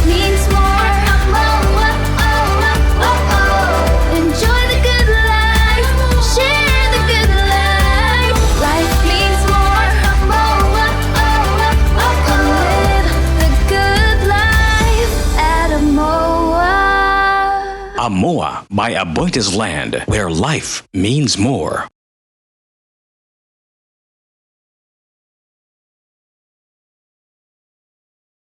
means more. Enjoy the good life. Share the good life. Life means more. Ginawa by Aboitiz Land, where life means more.